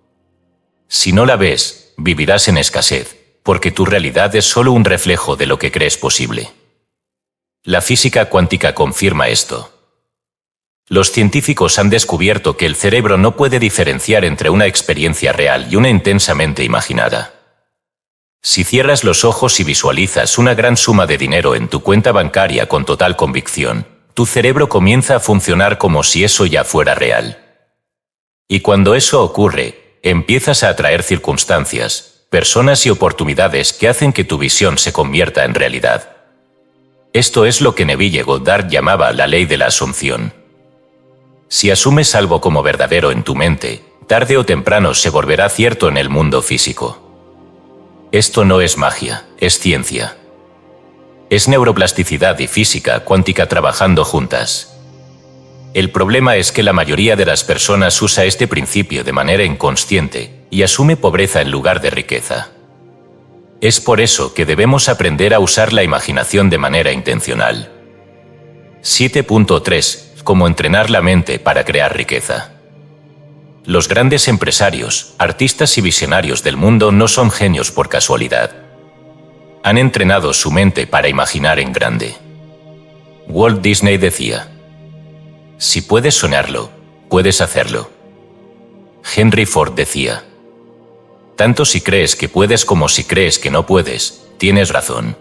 Speaker 1: Si no la ves, vivirás en escasez, porque tu realidad es solo un reflejo de lo que crees posible. La física cuántica confirma esto. Los científicos han descubierto que el cerebro no puede diferenciar entre una experiencia real y una intensamente imaginada. Si cierras los ojos y visualizas una gran suma de dinero en tu cuenta bancaria con total convicción, tu cerebro comienza a funcionar como si eso ya fuera real. Y cuando eso ocurre, empiezas a atraer circunstancias, personas y oportunidades que hacen que tu visión se convierta en realidad. Esto es lo que Neville Goddard llamaba la ley de la asunción. Si asumes algo como verdadero en tu mente, tarde o temprano se volverá cierto en el mundo físico. Esto no es magia, es ciencia. Es neuroplasticidad y física cuántica trabajando juntas. El problema es que la mayoría de las personas usa este principio de manera inconsciente y asume pobreza en lugar de riqueza. Es por eso que debemos aprender a usar la imaginación de manera intencional. 7.3 Cómo entrenar la mente para crear riqueza. Los grandes empresarios, artistas y visionarios del mundo no son genios por casualidad. Han entrenado su mente para imaginar en grande. Walt Disney decía: si puedes soñarlo, puedes hacerlo. Henry Ford decía: tanto si crees que puedes como si crees que no puedes, tienes razón.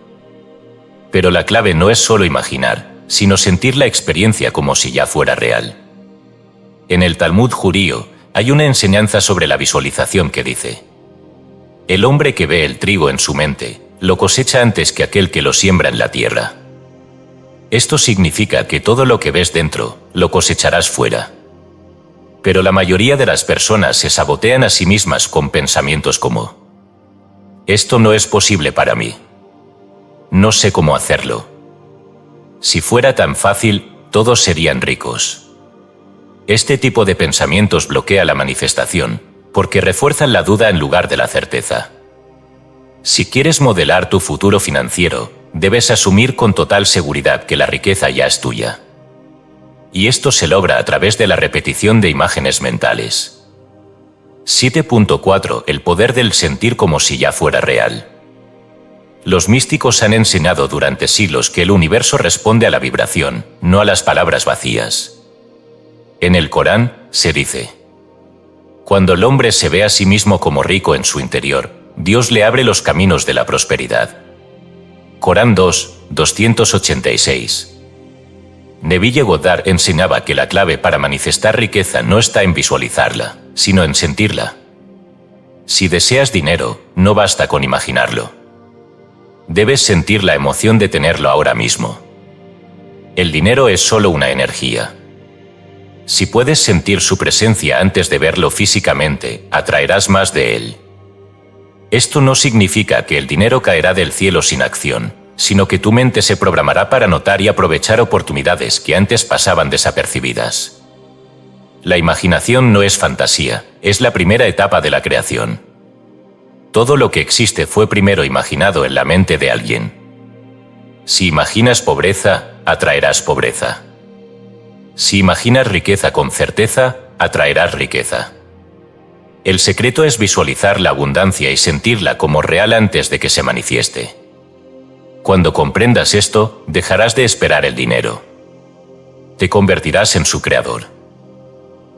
Speaker 1: Pero la clave no es solo imaginar, sino sentir la experiencia como si ya fuera real. En el Talmud judío, hay una enseñanza sobre la visualización que dice: el hombre que ve el trigo en su mente, lo cosecha antes que aquel que lo siembra en la tierra. Esto significa que todo lo que ves dentro, lo cosecharás fuera. Pero la mayoría de las personas se sabotean a sí mismas con pensamientos como: esto no es posible para mí. No sé cómo hacerlo. Si fuera tan fácil, todos serían ricos. Este tipo de pensamientos bloquea la manifestación, porque refuerzan la duda en lugar de la certeza. Si quieres modelar tu futuro financiero, debes asumir con total seguridad que la riqueza ya es tuya. Y esto se logra a través de la repetición de imágenes mentales. 7.4. El poder del sentir como si ya fuera real. Los místicos han enseñado durante siglos que el universo responde a la vibración, no a las palabras vacías. En el Corán, se dice: cuando el hombre se ve a sí mismo como rico en su interior, Dios le abre los caminos de la prosperidad. Corán 2, 286. Neville Goddard enseñaba que la clave para manifestar riqueza no está en visualizarla, sino en sentirla. Si deseas dinero, no basta con imaginarlo. Debes sentir la emoción de tenerlo ahora mismo. El dinero es solo una energía. Si puedes sentir su presencia antes de verlo físicamente, atraerás más de él. Esto no significa que el dinero caerá del cielo sin acción, sino que tu mente se programará para notar y aprovechar oportunidades que antes pasaban desapercibidas. La imaginación no es fantasía, es la primera etapa de la creación. Todo lo que existe fue primero imaginado en la mente de alguien. Si imaginas pobreza, atraerás pobreza. Si imaginas riqueza con certeza, atraerás riqueza. El secreto es visualizar la abundancia y sentirla como real antes de que se manifieste. Cuando comprendas esto, dejarás de esperar el dinero. Te convertirás en su creador.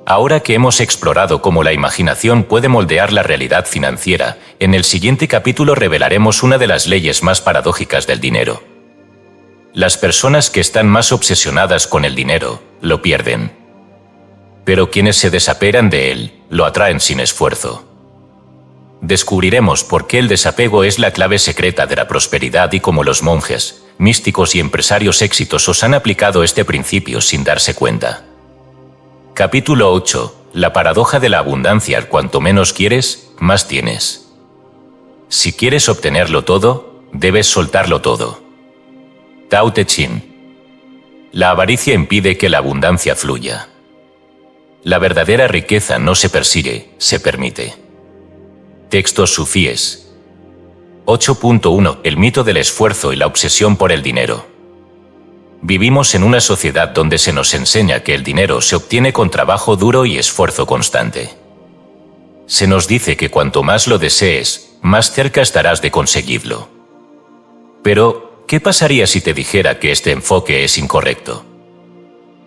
Speaker 1: Ahora que hemos explorado cómo la imaginación puede moldear la realidad financiera, en el siguiente capítulo revelaremos una de las leyes más paradójicas del dinero. Las personas que están más obsesionadas con el dinero, lo pierden. Pero quienes se desapegan de él, lo atraen sin esfuerzo. Descubriremos por qué el desapego es la clave secreta de la prosperidad y cómo los monjes, místicos y empresarios exitosos han aplicado este principio sin darse cuenta. Capítulo 8. La paradoja de la abundancia. Cuanto menos quieres, más tienes. Si quieres obtenerlo todo, debes soltarlo todo. Tao Te Ching. La avaricia impide que la abundancia fluya. La verdadera riqueza no se persigue, se permite. Textos sufíes. 8.1. El mito del esfuerzo y la obsesión por el dinero. Vivimos en una sociedad donde se nos enseña que el dinero se obtiene con trabajo duro y esfuerzo constante. Se nos dice que cuanto más lo desees, más cerca estarás de conseguirlo. Pero, ¿qué pasaría si te dijera que este enfoque es incorrecto?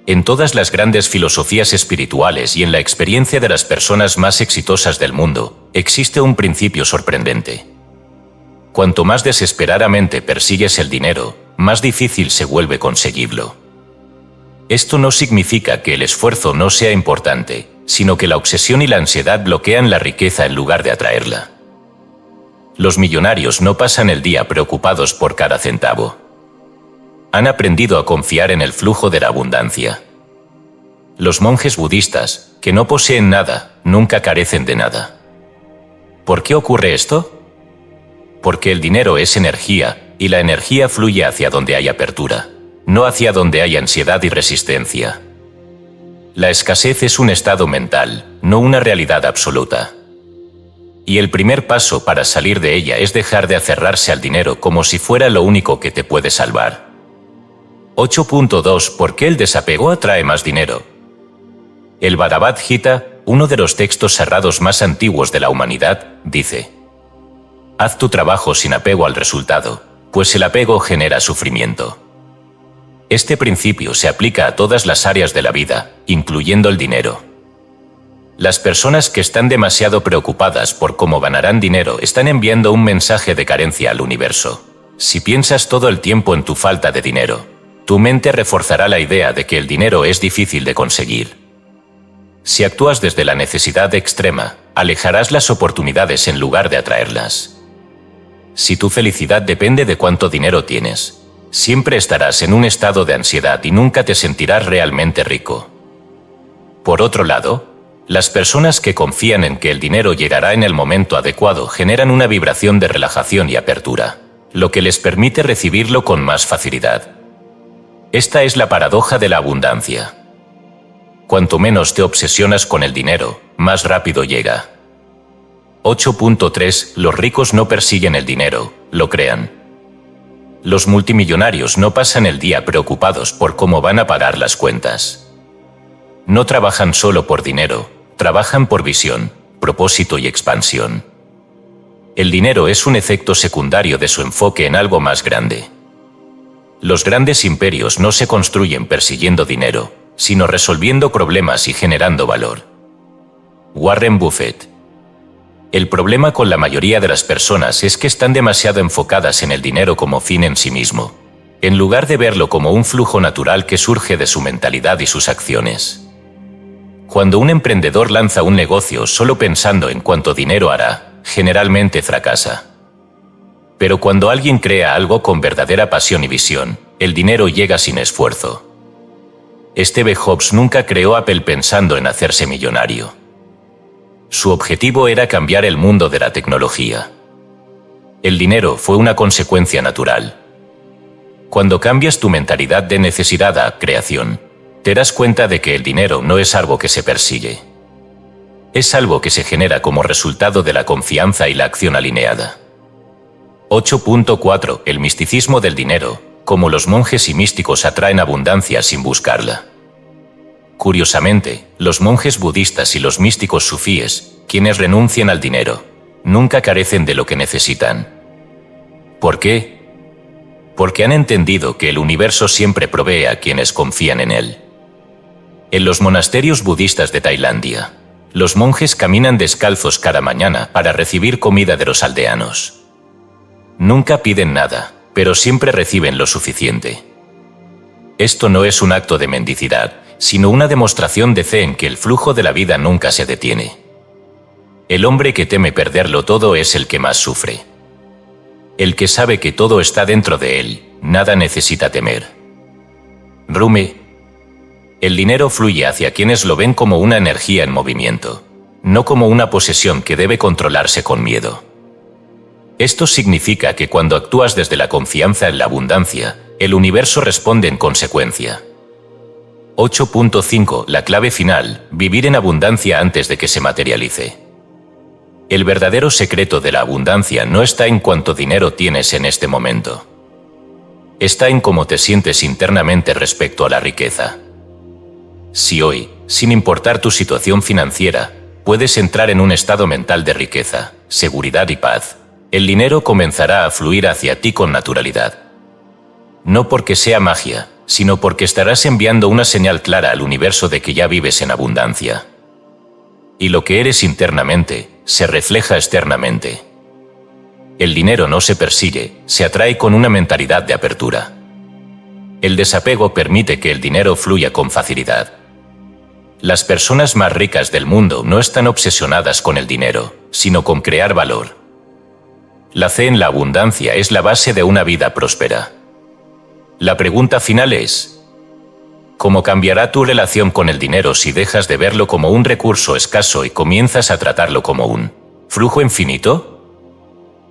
Speaker 1: En todas las grandes filosofías espirituales y en la experiencia de las personas más exitosas del mundo, existe un principio sorprendente. Cuanto más desesperadamente persigues el dinero, más difícil se vuelve conseguirlo. Esto no significa que el esfuerzo no sea importante, sino que la obsesión y la ansiedad bloquean la riqueza en lugar de atraerla. Los millonarios no pasan el día preocupados por cada centavo. Han aprendido a confiar en el flujo de la abundancia. Los monjes budistas, que no poseen nada, nunca carecen de nada. ¿Por qué ocurre esto? Porque el dinero es energía, y la energía fluye hacia donde hay apertura, no hacia donde hay ansiedad y resistencia. La escasez es un estado mental, no una realidad absoluta. Y el primer paso para salir de ella es dejar de aferrarse al dinero como si fuera lo único que te puede salvar. 8.2. ¿Por qué el desapego atrae más dinero? El Bhagavad Gita, uno de los textos sagrados más antiguos de la humanidad, dice: haz tu trabajo sin apego al resultado, pues el apego genera sufrimiento. Este principio se aplica a todas las áreas de la vida, incluyendo el dinero. Las personas que están demasiado preocupadas por cómo ganarán dinero están enviando un mensaje de carencia al universo. Si piensas todo el tiempo en tu falta de dinero, tu mente reforzará la idea de que el dinero es difícil de conseguir. Si actúas desde la necesidad extrema, alejarás las oportunidades en lugar de atraerlas. Si tu felicidad depende de cuánto dinero tienes, siempre estarás en un estado de ansiedad y nunca te sentirás realmente rico. Por otro lado, Las personas que confían en que el dinero llegará en el momento adecuado generan una vibración de relajación y apertura, lo que les permite recibirlo con más facilidad. Esta es la paradoja de la abundancia. Cuanto menos te obsesionas con el dinero, más rápido llega. 8.3 Los ricos no persiguen el dinero, lo crean. Los multimillonarios no pasan el día preocupados por cómo van a pagar las cuentas. No trabajan solo por dinero, trabajan por visión, propósito y expansión. El dinero es un efecto secundario de su enfoque en algo más grande. Los grandes imperios no se construyen persiguiendo dinero, sino resolviendo problemas y generando valor. Warren Buffett. El problema con la mayoría de las personas es que están demasiado enfocadas en el dinero como fin en sí mismo, en lugar de verlo como un flujo natural que surge de su mentalidad y sus acciones. Cuando un emprendedor lanza un negocio solo pensando en cuánto dinero hará, generalmente fracasa. Pero cuando alguien crea algo con verdadera pasión y visión, el dinero llega sin esfuerzo. Steve Jobs nunca creó Apple pensando en hacerse millonario. Su objetivo era cambiar el mundo de la tecnología. El dinero fue una consecuencia natural. Cuando cambias tu mentalidad de necesidad a creación, te das cuenta de que el dinero no es algo que se persigue. Es algo que se genera como resultado de la confianza y la acción alineada. 8.4 El misticismo del dinero, como los monjes y místicos atraen abundancia sin buscarla. Curiosamente, los monjes budistas y los místicos sufíes, quienes renuncian al dinero, nunca carecen de lo que necesitan. ¿Por qué? Porque han entendido que el universo siempre provee a quienes confían en él. En los monasterios budistas de Tailandia, los monjes caminan descalzos cada mañana para recibir comida de los aldeanos. Nunca piden nada, pero siempre reciben lo suficiente. Esto no es un acto de mendicidad, sino una demostración de fe en que el flujo de la vida nunca se detiene. El hombre que teme perderlo todo es el que más sufre. El que sabe que todo está dentro de él, nada necesita temer. Rumi. El dinero fluye hacia quienes lo ven como una energía en movimiento, no como una posesión que debe controlarse con miedo. Esto significa que cuando actúas desde la confianza en la abundancia, el universo responde en consecuencia. 8.5 La clave final, vivir en abundancia antes de que se materialice. El verdadero secreto de la abundancia no está en cuánto dinero tienes en este momento. Está en cómo te sientes internamente respecto a la riqueza. Si hoy, sin importar tu situación financiera, puedes entrar en un estado mental de riqueza, seguridad y paz, el dinero comenzará a fluir hacia ti con naturalidad. No porque sea magia, sino porque estarás enviando una señal clara al universo de que ya vives en abundancia. Y lo que eres internamente, se refleja externamente. El dinero no se persigue, se atrae con una mentalidad de apertura. El desapego permite que el dinero fluya con facilidad. Las personas más ricas del mundo no están obsesionadas con el dinero, sino con crear valor. La fe en la abundancia es la base de una vida próspera. La pregunta final es: ¿cómo cambiará tu relación con el dinero si dejas de verlo como un recurso escaso y comienzas a tratarlo como un flujo infinito?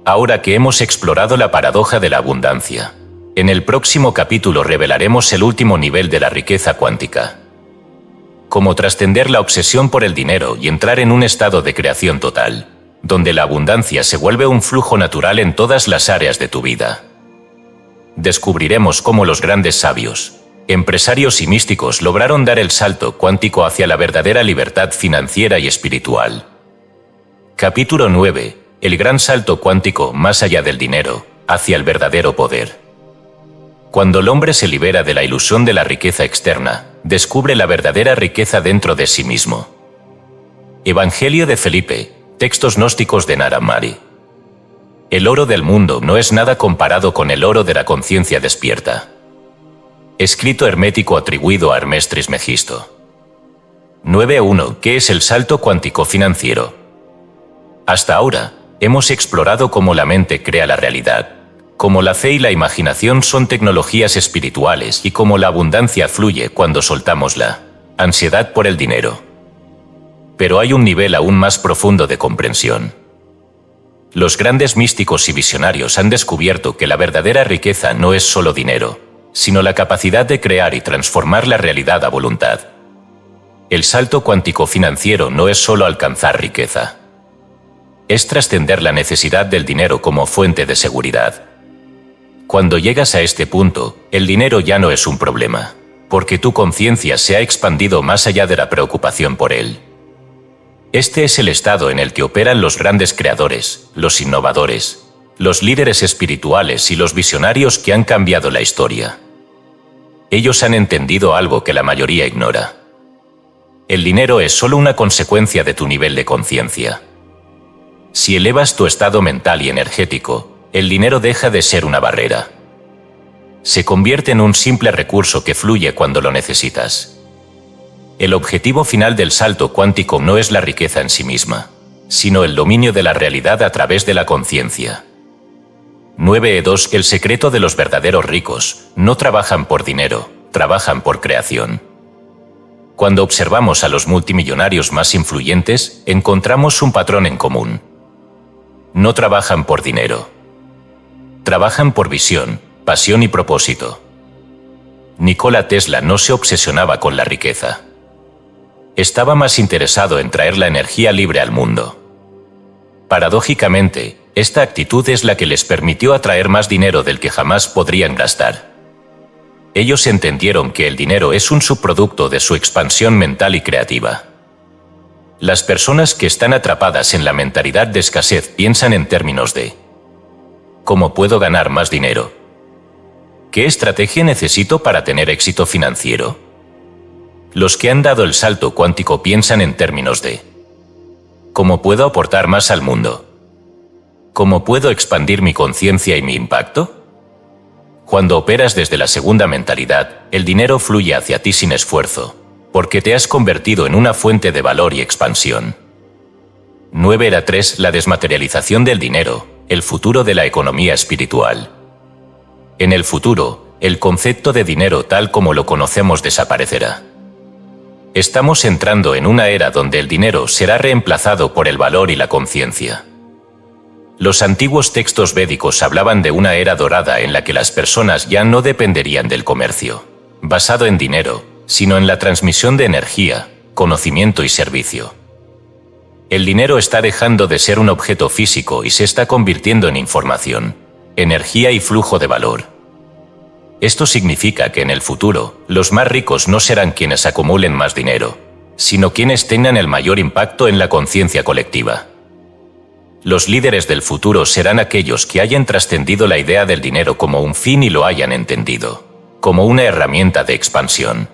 Speaker 1: Ahora que hemos explorado la paradoja de la abundancia, en el próximo capítulo revelaremos el último nivel de la riqueza cuántica. Cómo trascender la obsesión por el dinero y entrar en un estado de creación total, donde la abundancia se vuelve un flujo natural en todas las áreas de tu vida. Descubriremos cómo los grandes sabios, empresarios y místicos lograron dar el salto cuántico hacia la verdadera libertad financiera y espiritual. Capítulo 9. El gran salto cuántico más allá del dinero, hacia el verdadero poder. Cuando el hombre se libera de la ilusión de la riqueza externa, descubre la verdadera riqueza dentro de sí mismo. Evangelio de Felipe, textos gnósticos de Nara Mari. El oro del mundo no es nada comparado con el oro de la conciencia despierta. Escrito hermético atribuido a Hermes Trismegisto. 9.1. ¿Qué es el salto cuántico financiero? Hasta ahora, hemos explorado cómo la mente crea la realidad, cómo la fe y la imaginación son tecnologías espirituales y cómo la abundancia fluye cuando soltamos la ansiedad por el dinero. Pero hay un nivel aún más profundo de comprensión. Los grandes místicos y visionarios han descubierto que la verdadera riqueza no es solo dinero, sino la capacidad de crear y transformar la realidad a voluntad. El salto cuántico financiero no es solo alcanzar riqueza. Es trascender la necesidad del dinero como fuente de seguridad. Cuando llegas a este punto, el dinero ya no es un problema, porque tu conciencia se ha expandido más allá de la preocupación por él. Este es el estado en el que operan los grandes creadores, los innovadores, los líderes espirituales y los visionarios que han cambiado la historia. Ellos han entendido algo que la mayoría ignora. El dinero es solo una consecuencia de tu nivel de conciencia. Si elevas tu estado mental y energético, el dinero deja de ser una barrera. Se convierte en un simple recurso que fluye cuando lo necesitas. El objetivo final del salto cuántico no es la riqueza en sí misma, sino el dominio de la realidad a través de la conciencia. 9.2 El secreto de los verdaderos ricos: no trabajan por dinero, trabajan por creación. Cuando observamos a los multimillonarios más influyentes, encontramos un patrón en común. No trabajan por dinero. Trabajan por visión, pasión y propósito. Nikola Tesla no se obsesionaba con la riqueza. Estaba más interesado en traer la energía libre al mundo. Paradójicamente, esta actitud es la que les permitió atraer más dinero del que jamás podrían gastar. Ellos entendieron que el dinero es un subproducto de su expansión mental y creativa. Las personas que están atrapadas en la mentalidad de escasez piensan en términos de: ¿cómo puedo ganar más dinero? ¿Qué estrategia necesito para tener éxito financiero? Los que han dado el salto cuántico piensan en términos de: ¿cómo puedo aportar más al mundo? ¿Cómo puedo expandir mi conciencia y mi impacto? Cuando operas desde la segunda mentalidad, el dinero fluye hacia ti sin esfuerzo, porque te has convertido en una fuente de valor y expansión. 9.3 La desmaterialización del dinero, el futuro de la economía espiritual. En el futuro, el concepto de dinero tal como lo conocemos desaparecerá. Estamos entrando en una era donde el dinero será reemplazado por el valor y la conciencia. Los antiguos textos védicos hablaban de una era dorada en la que las personas ya no dependerían del comercio, basado en dinero, sino en la transmisión de energía, conocimiento y servicio. El dinero está dejando de ser un objeto físico y se está convirtiendo en información, energía y flujo de valor. Esto significa que en el futuro, los más ricos no serán quienes acumulen más dinero, sino quienes tengan el mayor impacto en la conciencia colectiva. Los líderes del futuro serán aquellos que hayan trascendido la idea del dinero como un fin y lo hayan entendido, como una herramienta de expansión.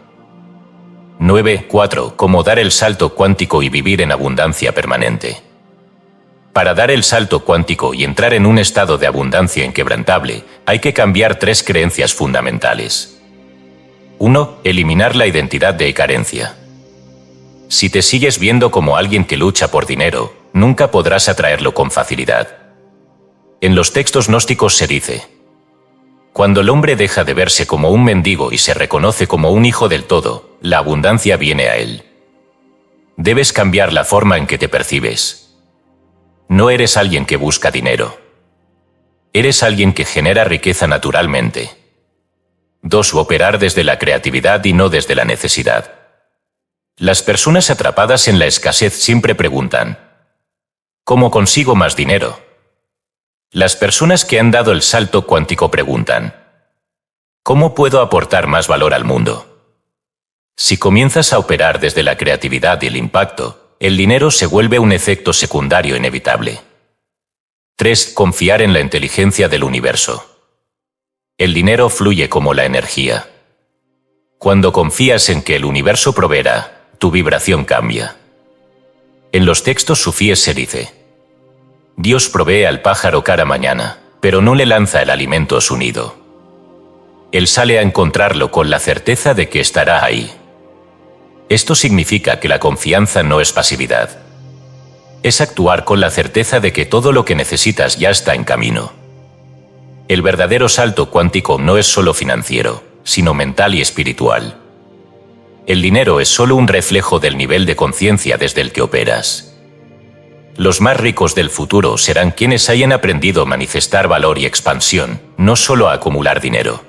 Speaker 1: 9.4 Cómo dar el salto cuántico y vivir en abundancia permanente. Para dar el salto cuántico y entrar en un estado de abundancia inquebrantable, hay que cambiar 3 creencias fundamentales. 1. Eliminar la identidad de carencia. Si te sigues viendo como alguien que lucha por dinero, nunca podrás atraerlo con facilidad. En los textos gnósticos se dice: cuando el hombre deja de verse como un mendigo y se reconoce como un hijo del todo, la abundancia viene a él. Debes cambiar la forma en que te percibes. No eres alguien que busca dinero. Eres alguien que genera riqueza naturalmente. 2. Operar desde la creatividad y no desde la necesidad. Las personas atrapadas en la escasez siempre preguntan: ¿cómo consigo más dinero? Las personas que han dado el salto cuántico preguntan: ¿cómo puedo aportar más valor al mundo? Si comienzas a operar desde la creatividad y el impacto, el dinero se vuelve un efecto secundario inevitable. 3. Confiar en la inteligencia del universo. El dinero fluye como la energía. Cuando confías en que el universo proveerá, tu vibración cambia. En los textos sufíes se dice: Dios provee al pájaro cada mañana, pero no le lanza el alimento a su nido. Él sale a encontrarlo con la certeza de que estará ahí. Esto significa que la confianza no es pasividad. Es actuar con la certeza de que todo lo que necesitas ya está en camino. El verdadero salto cuántico no es solo financiero, sino mental y espiritual. El dinero es solo un reflejo del nivel de conciencia desde el que operas. Los más ricos del futuro serán quienes hayan aprendido a manifestar valor y expansión, no solo a acumular dinero.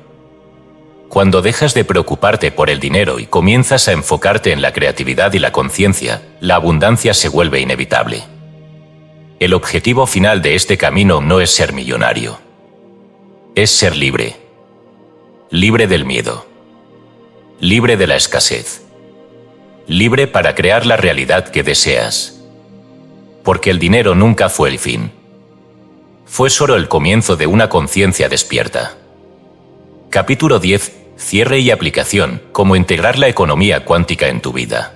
Speaker 1: Cuando dejas de preocuparte por el dinero y comienzas a enfocarte en la creatividad y la conciencia, la abundancia se vuelve inevitable. El objetivo final de este camino no es ser millonario. Es ser libre. Libre del miedo. Libre de la escasez. Libre para crear la realidad que deseas. Porque el dinero nunca fue el fin. Fue solo el comienzo de una conciencia despierta. Capítulo 10. Cierre y aplicación. Cómo integrar la economía cuántica en tu vida.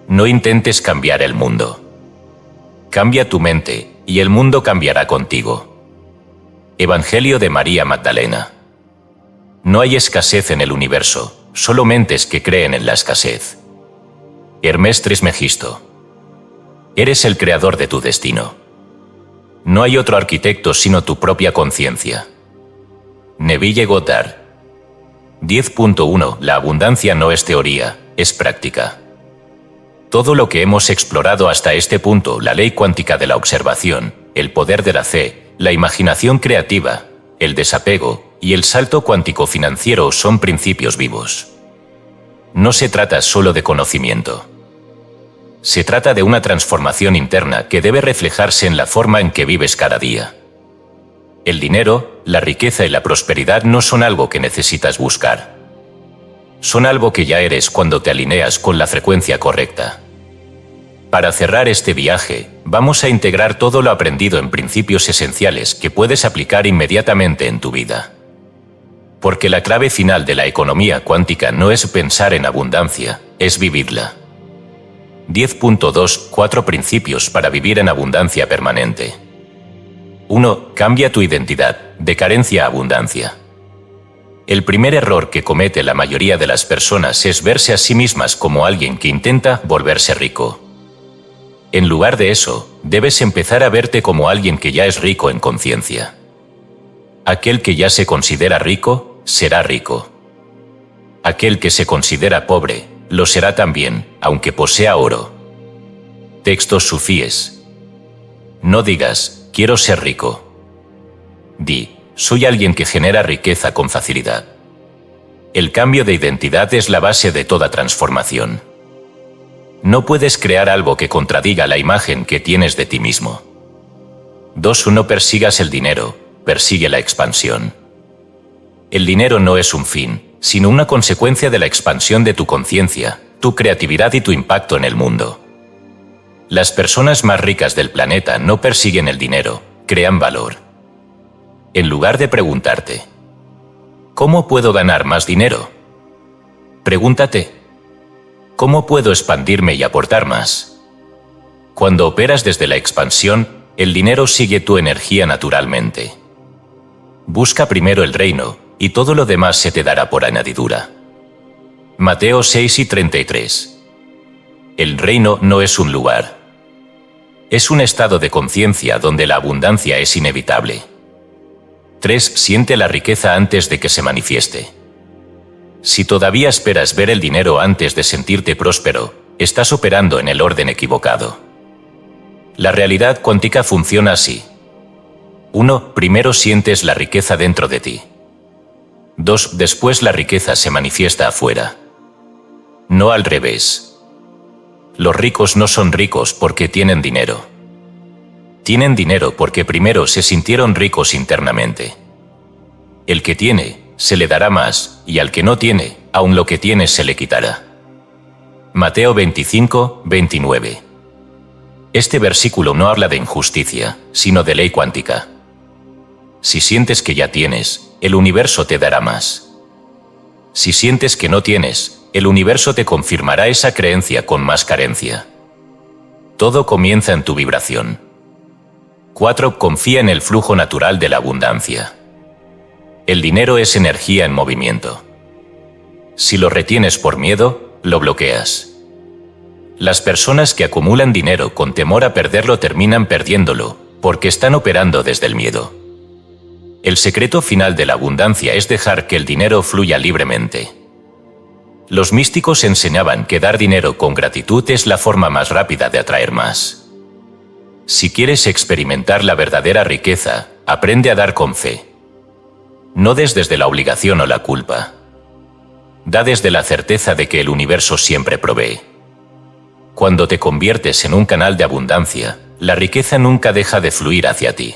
Speaker 1: No intentes cambiar el mundo. Cambia tu mente, y el mundo cambiará contigo. Evangelio de María Magdalena. No hay escasez en el universo, solo mentes que creen en la escasez. Hermes Trismegisto. Eres el creador de tu destino. No hay otro arquitecto sino tu propia conciencia. Neville Goddard. 10.1. La abundancia no es teoría, es práctica. Todo lo que hemos explorado hasta este punto, la ley cuántica de la observación, el poder de la fe, la imaginación creativa, el desapego y el salto cuántico financiero son principios vivos. No se trata solo de conocimiento. Se trata de una transformación interna que debe reflejarse en la forma en que vives cada día. El dinero, la riqueza y la prosperidad no son algo que necesitas buscar. Son algo que ya eres cuando te alineas con la frecuencia correcta. Para cerrar este viaje, vamos a integrar todo lo aprendido en principios esenciales que puedes aplicar inmediatamente en tu vida. Porque la clave final de la economía cuántica no es pensar en abundancia, es vivirla. 10.2. 4 principios para vivir en abundancia permanente. 1. Cambia tu identidad, de carencia a abundancia. El primer error que comete la mayoría de las personas es verse a sí mismas como alguien que intenta volverse rico. En lugar de eso, debes empezar a verte como alguien que ya es rico en conciencia. Aquel que ya se considera rico, será rico. Aquel que se considera pobre, lo será también, aunque posea oro. Textos sufíes. No digas, quiero ser rico. Di, soy alguien que genera riqueza con facilidad. El cambio de identidad es la base de toda transformación. No puedes crear algo que contradiga la imagen que tienes de ti mismo. 2. No persigas el dinero, persigue la expansión. El dinero no es un fin, sino una consecuencia de la expansión de tu conciencia, tu creatividad y tu impacto en el mundo. Las personas más ricas del planeta no persiguen el dinero, crean valor. En lugar de preguntarte, ¿cómo puedo ganar más dinero? Pregúntate, ¿cómo puedo expandirme y aportar más? Cuando operas desde la expansión, el dinero sigue tu energía naturalmente. Busca primero el reino, y todo lo demás se te dará por añadidura. Mateo 6:33. El reino no es un lugar. Es un estado de conciencia donde la abundancia es inevitable. 3. Siente la riqueza antes de que se manifieste. Si todavía esperas ver el dinero antes de sentirte próspero, estás operando en el orden equivocado. La realidad cuántica funciona así. 1. Primero sientes la riqueza dentro de ti. 2. Después la riqueza se manifiesta afuera. No al revés. Los ricos no son ricos porque tienen dinero. Tienen dinero porque primero se sintieron ricos internamente. El que tiene, se le dará más, y al que no tiene, aun lo que tiene se le quitará. Mateo 25:29. Este versículo no habla de injusticia, sino de ley cuántica. Si sientes que ya tienes, el universo te dará más. Si sientes que no tienes, el universo te confirmará esa creencia con más carencia. Todo comienza en tu vibración. 4. Confía en el flujo natural de la abundancia. El dinero es energía en movimiento. Si lo retienes por miedo, lo bloqueas. Las personas que acumulan dinero con temor a perderlo terminan perdiéndolo, porque están operando desde el miedo. El secreto final de la abundancia es dejar que el dinero fluya libremente. Los místicos enseñaban que dar dinero con gratitud es la forma más rápida de atraer más. Si quieres experimentar la verdadera riqueza, aprende a dar con fe. No des desde la obligación o la culpa. Da desde la certeza de que el universo siempre provee. Cuando te conviertes en un canal de abundancia, la riqueza nunca deja de fluir hacia ti.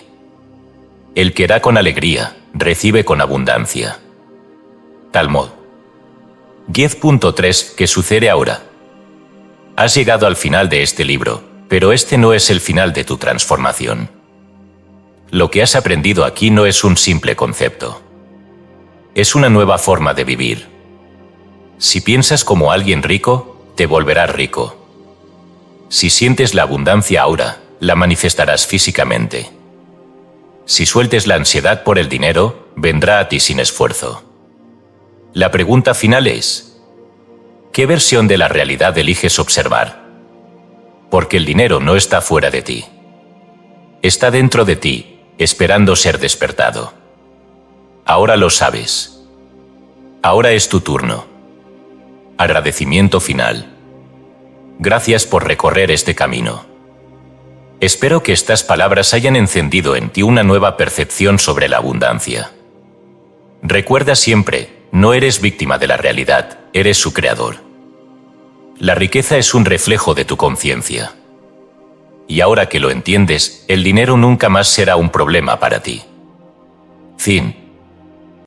Speaker 1: El que da con alegría, recibe con abundancia. Talmud. 10.3 ¿Qué sucede ahora? Has llegado al final de este libro, pero este no es el final de tu transformación. Lo que has aprendido aquí no es un simple concepto. Es una nueva forma de vivir. Si piensas como alguien rico, te volverás rico. Si sientes la abundancia ahora, la manifestarás físicamente. Si sueltes la ansiedad por el dinero, vendrá a ti sin esfuerzo. La pregunta final es: ¿qué versión de la realidad eliges observar? Porque el dinero no está fuera de ti. Está dentro de ti, esperando ser despertado. Ahora lo sabes. Ahora es tu turno. Agradecimiento final. Gracias por recorrer este camino. Espero que estas palabras hayan encendido en ti una nueva percepción sobre la abundancia. Recuerda siempre, no eres víctima de la realidad, eres su creador. La riqueza es un reflejo de tu conciencia. Y ahora que lo entiendes, el dinero nunca más será un problema para ti. Fin.